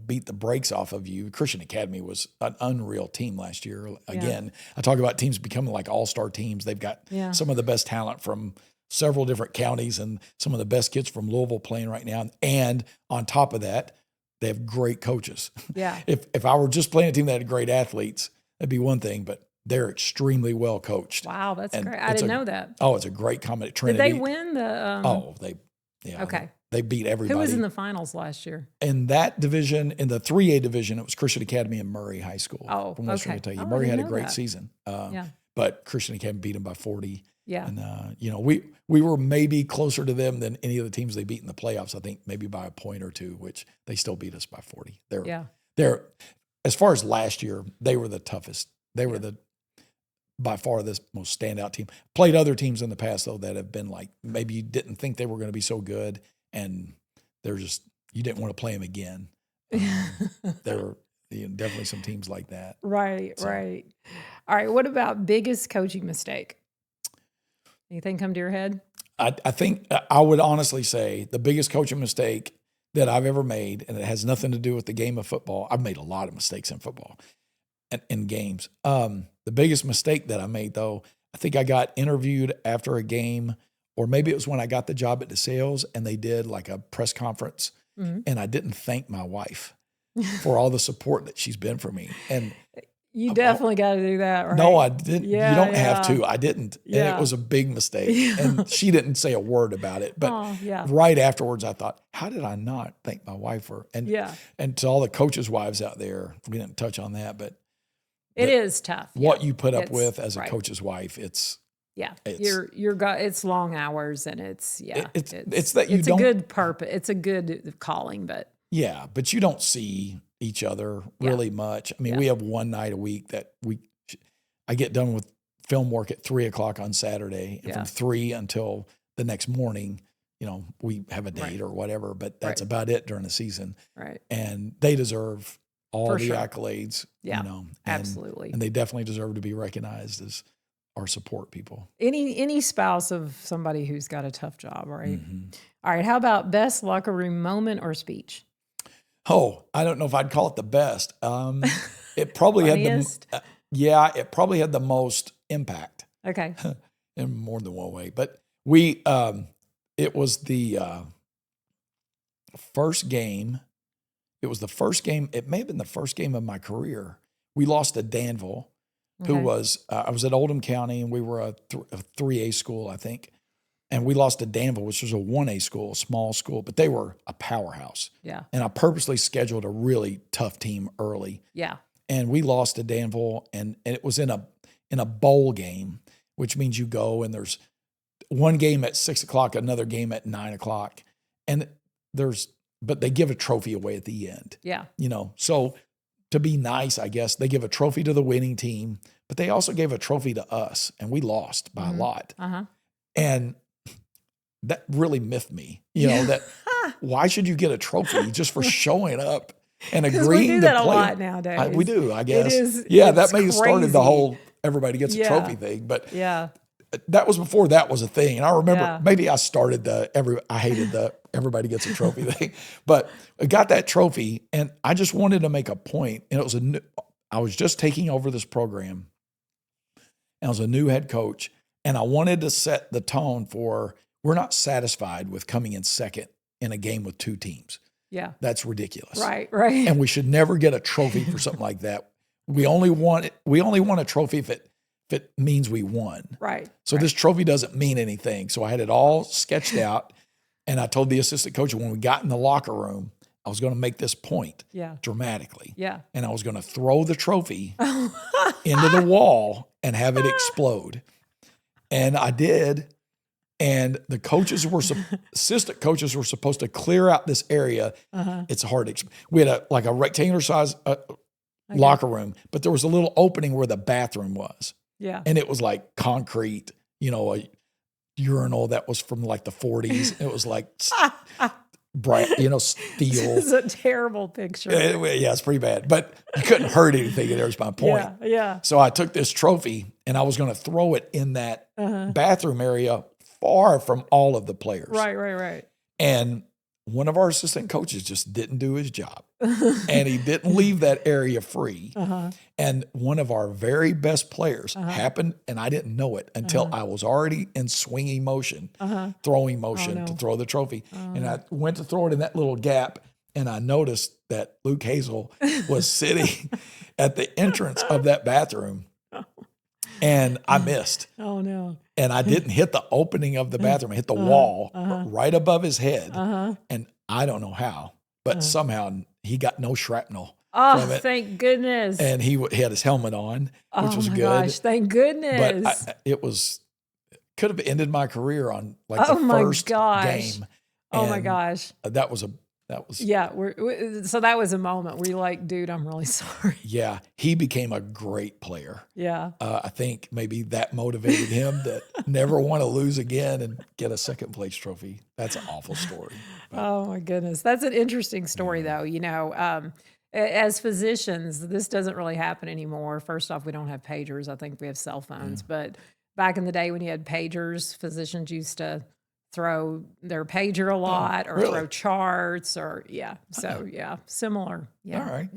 beat the brakes off of you. Christian Academy was an unreal team last year. Again, I talk about teams becoming like all-star teams. They've got some of the best talent from several different counties and some of the best kids from Louisville playing right now. And on top of that, they have great coaches. Yeah. If I were just playing a team that had great athletes, that'd be one thing, but they're extremely well coached. Wow, that's great. I didn't know that. Oh, it's a great combination. Trinity. Did they win the okay. They beat everybody. Who was in the finals last year? In that division, in the 3A division, it was Christian Academy and Murray High School from Western Kentucky. Murray had a great season. But Christian Academy beat them by 40. Yeah. And, we were maybe closer to them than any of the teams they beat in the playoffs, I think maybe by a point or two, which they still beat us by 40. They're as far as last year, they were the toughest. They were by far the most standout team. Played other teams in the past, though, that have been like maybe you didn't think they were going to be so good. And they're just, you didn't want to play them again. definitely some teams like that. Right. All right. What about biggest coaching mistake? Anything come to your head? I think I would honestly say the biggest coaching mistake that I've ever made, and it has nothing to do with the game of football. I've made a lot of mistakes in football and in games. The biggest mistake that I made, though, I think I got interviewed after a game, or maybe it was when I got the job at DeSales and they did like a press conference, and I didn't thank my wife for all the support that she's been for me. And you definitely got to do that, right? No, I didn't. Yeah, you don't have to. I didn't. Yeah. And it was a big mistake. And she didn't say a word about it. But right afterwards, I thought, how did I not thank my wife for? And to all the coaches' wives out there, we didn't touch on that, but it is tough. What you put up with as a coach's wife, it's it's long hours, and it's that you it's don't, a good purpose. It's a good calling, but but you don't see each other really much. I mean, we have one night a week that I get done with film work at 3:00 on Saturday, and from 3 until the next morning, we have a date or whatever, but that's about it during the season. Right. And they deserve all the accolades, absolutely. And they definitely deserve to be recognized as our support people. Any spouse of somebody who's got a tough job, right? All right. How about best locker room moment or speech? Oh, I don't know if I'd call it the best. It probably had it probably had the most impact. Okay. In more than one way. But it was the first game. It was the first game. It may have been the first game of my career. We lost to Danville, who was, I was at Oldham County, and we were a 3A school, I think. And we lost to Danville, which was a 1A school, a small school, but they were a powerhouse. Yeah. And I purposely scheduled a really tough team early. Yeah. And we lost to Danville, and it was in a bowl game, which means you go and there's one game at 6:00, another game at 9:00, and but they give a trophy away at the end. Yeah. So to be nice, I guess they give a trophy to the winning team, but they also gave a trophy to us, and we lost by a lot. And that really miffed me, that why should you get a trophy just for showing up and agreeing we do that to play? A lot nowadays. We do, I guess. That may have started the whole everybody gets a trophy thing, but that was before that was a thing. And I remember maybe I started I hated the everybody gets a trophy thing, but I got that trophy, and I just wanted to make a point. And it was I was just taking over this program, and I was a new head coach, and I wanted to set the tone for, we're not satisfied with coming in second in a game with two teams. Yeah. That's ridiculous. Right. And we should never get a trophy for something like that. We only want a trophy if it means we won. Right. So this trophy doesn't mean anything. So I had it all sketched out, and I told the assistant coach when we got in the locker room, I was going to make this point dramatically. Yeah. And I was going to throw the trophy into the wall and have it explode. And I did. And the assistant coaches were supposed to clear out this area. It's hard. We had a rectangular size locker room, but there was a little opening where the bathroom was. Yeah. And it was like concrete, a urinal that was from like the 40s. It was like bright, steel. This is a terrible picture. It's pretty bad, but you couldn't hurt anything. There's my point. Yeah. So I took this trophy and I was going to throw it in that bathroom area, far from all of the players. Right. And one of our assistant coaches just didn't do his job, and he didn't leave that area free. And one of our very best players happened, and I didn't know it until I was already in swinging motion, throwing motion to throw the trophy. And I went to throw it in that little gap, and I noticed that Luke Hazel was sitting at the entrance of that bathroom. And I missed. Oh, no. And I didn't hit the opening of the bathroom. I hit the wall right above his head. And I don't know how, but somehow he got no shrapnel from it. Thank goodness. And he had his helmet on, which was good. Gosh, thank goodness. But it could have ended my career on the first game. Oh, my gosh. That was so that was a moment where you're like, dude, I'm really sorry. Yeah, he became a great player. Yeah. I think maybe that motivated him to never want to lose again and get a second place trophy. That's an awful story. Oh my goodness. That's an interesting story though. as physicians, this doesn't really happen anymore. First off, we don't have pagers. I think we have cell phones. But back in the day when you had pagers, physicians used to throw their pager a lot or really? throw charts or, similar. All right.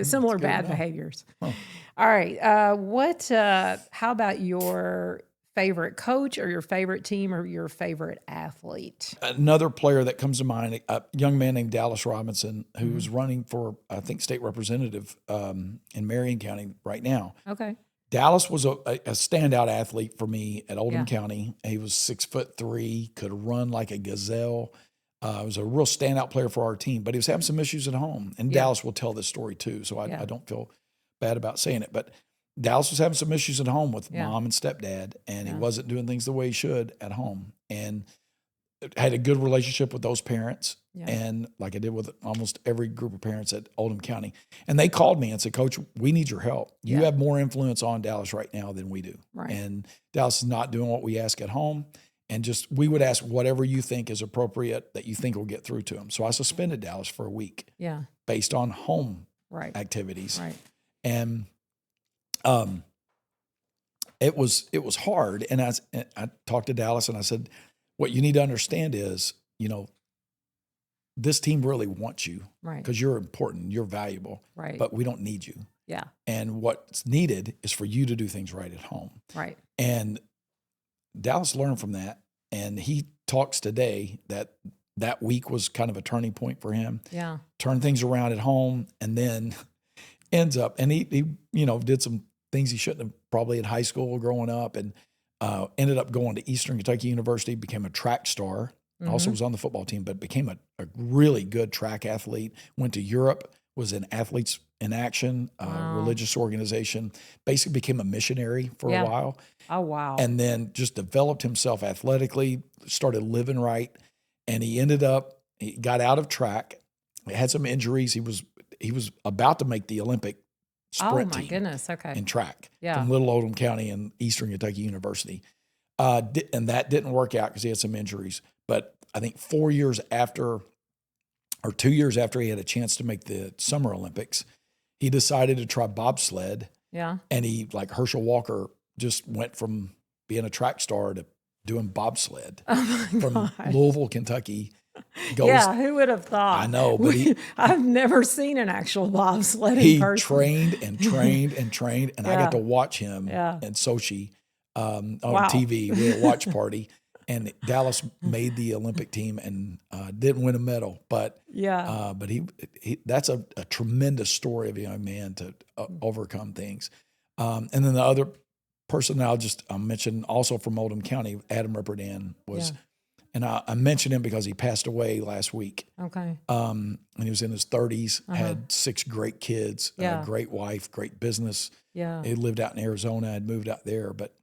Similar good bad to know. behaviors. Huh. All right. How about your favorite coach or your favorite team or your favorite athlete? Another player that comes to mind, a young man named Dallas Robinson, who was running for, I think, state representative in Marion County right now. Okay. Dallas was a standout athlete for me at Oldham County. He was 6'3", could run like a gazelle. Was a real standout player for our team, but he was having some issues at home. And Dallas will tell this story too, so I don't feel bad about saying it. But Dallas was having some issues at home with mom and stepdad, and he wasn't doing things the way he should at home. And had a good relationship with those parents, and like I did with almost every group of parents at Oldham County. And they called me and said, Coach, we need your help. You have more influence on Dallas right now than we do. Right. And Dallas is not doing what we ask at home. And we would ask whatever you think is appropriate that you think will get through to him. So I suspended Dallas for a week based on home activities. Right. And it was hard. And I talked to Dallas and I said, what you need to understand is, this team really wants you because you're important, you're valuable, but we don't need you. Yeah. And what's needed is for you to do things right at home. Right. And Dallas learned from that. And he talks today that week was kind of a turning point for him. Yeah. Turned things around at home and then ends up, and he did some things he shouldn't have probably in high school growing up, and ended up going to Eastern Kentucky University, became a track star, also was on the football team, but became a really good track athlete, went to Europe, was in Athletes in Action, religious organization, basically became a missionary for a while. Oh, wow. And then just developed himself athletically, started living right. And he got out of track, had some injuries. He was about to make the Olympic sprint team. Goodness. Okay. In track Yeah. from Little Oldham County and Eastern Kentucky University. And that didn't work out because he had some injuries. But I think 2 years after he had a chance to make the Summer Olympics, he decided to try bobsled. Yeah. And he, like Herschel Walker, just went from being a track star to doing bobsled from Louisville, Kentucky. Who would have thought? I know, but I've never seen an actual bobsled he in person. trained and trained and trained, and I got to watch him in Sochi on TV. We had a watch party, and Dallas made the Olympic team and didn't win a medal, but he that's a tremendous story of a young man to overcome things. And then the other person I'll mention also from Oldham County, Adam Ripperdan was. And I mentioned him because he passed away last week. Okay. And he was in his 30s, had 6 great kids, a great wife, great business. Yeah. He lived out in Arizona. I'd moved out there, but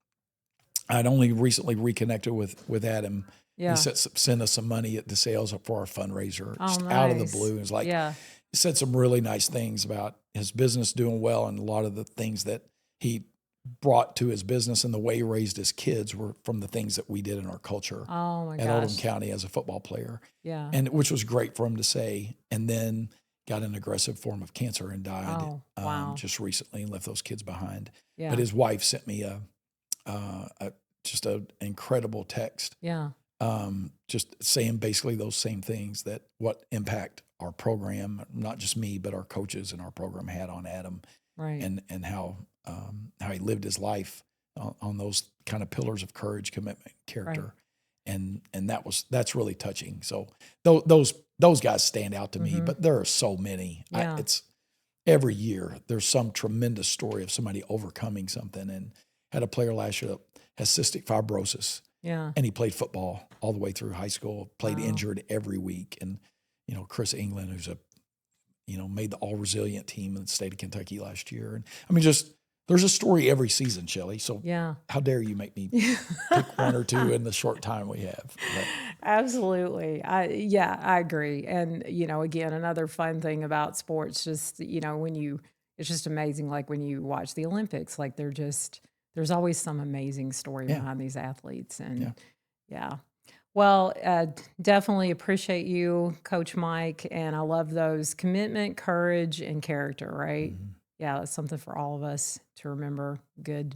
I'd only recently reconnected with Adam. Yeah. He sent us some money at DeSales for our fundraiser, just nice. out of the blue. It was like, he said some really nice things about his business doing well, and a lot of the things that he brought to his business and the way he raised his kids were from the things that we did in our culture at Oldham County as a football player. Yeah. And which was great for him to say. And then got an aggressive form of cancer and died just recently and left those kids behind. Yeah. But his wife sent me just an incredible text. Yeah. Just saying basically those same things, that what impact our program, not just me, but our coaches and our program had on Adam. Right. And how he lived his life on those kind of pillars of courage, commitment, character. Right. And that's really touching. So those guys stand out to me, but there are so many. Yeah. It's every year there's some tremendous story of somebody overcoming something. And had a player last year that has cystic fibrosis. Yeah. And he played football all the way through high school, played injured every week. And, Chris England, who's made the all resilient team in the state of Kentucky last year. And I mean, there's a story every season, Shelley. So how dare you make me pick one or two in the short time we have? But. Absolutely. I agree. And, again, another fun thing about sports, just, it's just amazing. Like when you watch the Olympics, like there's always some amazing story behind these athletes. And Well, definitely appreciate you, Coach Mike, and I love those commitment, courage, and character, right? Mhm. Yeah, that's something for all of us to remember. Good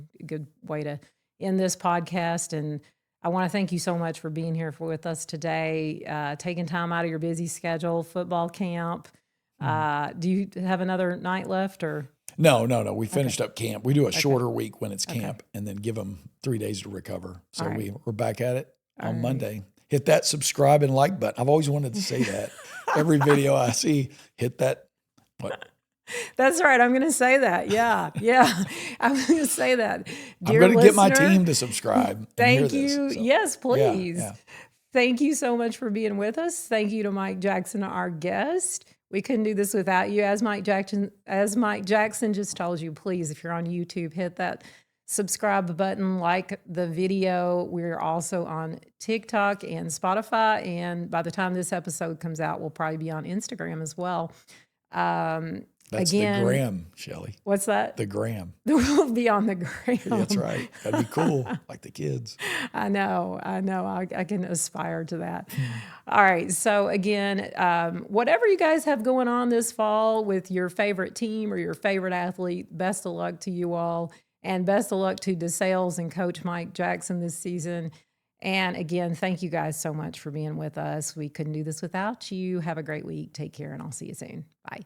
way to end this podcast. And I want to thank you so much for being here with us today, taking time out of your busy schedule, football camp. Do you have another night left or? No. We finished up camp. We do a Okay. shorter week when it's Okay. camp and then give them 3 days to recover. So All right. we're back at it All on right. Monday. Hit that subscribe and like button. I've always wanted to say that. Every video I see, hit that. What? That's right. I'm going to say that. Yeah. I'm going to say that. I'm going to get my team to subscribe. And Thank hear you. This, so. Yes, please. Yeah. Thank you so much for being with us. Thank you to Mike Jackson, our guest. We couldn't do this without you. As Mike Jackson just told you, please, if you're on YouTube, hit that subscribe button, like the video. We're also on TikTok and Spotify. And by the time this episode comes out, we'll probably be on Instagram as well. That's again, the gram, Shelley. What's that? The gram. We'll be on the gram. That's right. That'd be cool, like the kids. I know. I can aspire to that. All right. So again, whatever you guys have going on this fall with your favorite team or your favorite athlete, best of luck to you all. And best of luck to DeSales and Coach Mike Jackson this season. And again, thank you guys so much for being with us. We couldn't do this without you. Have a great week. Take care, and I'll see you soon. Bye.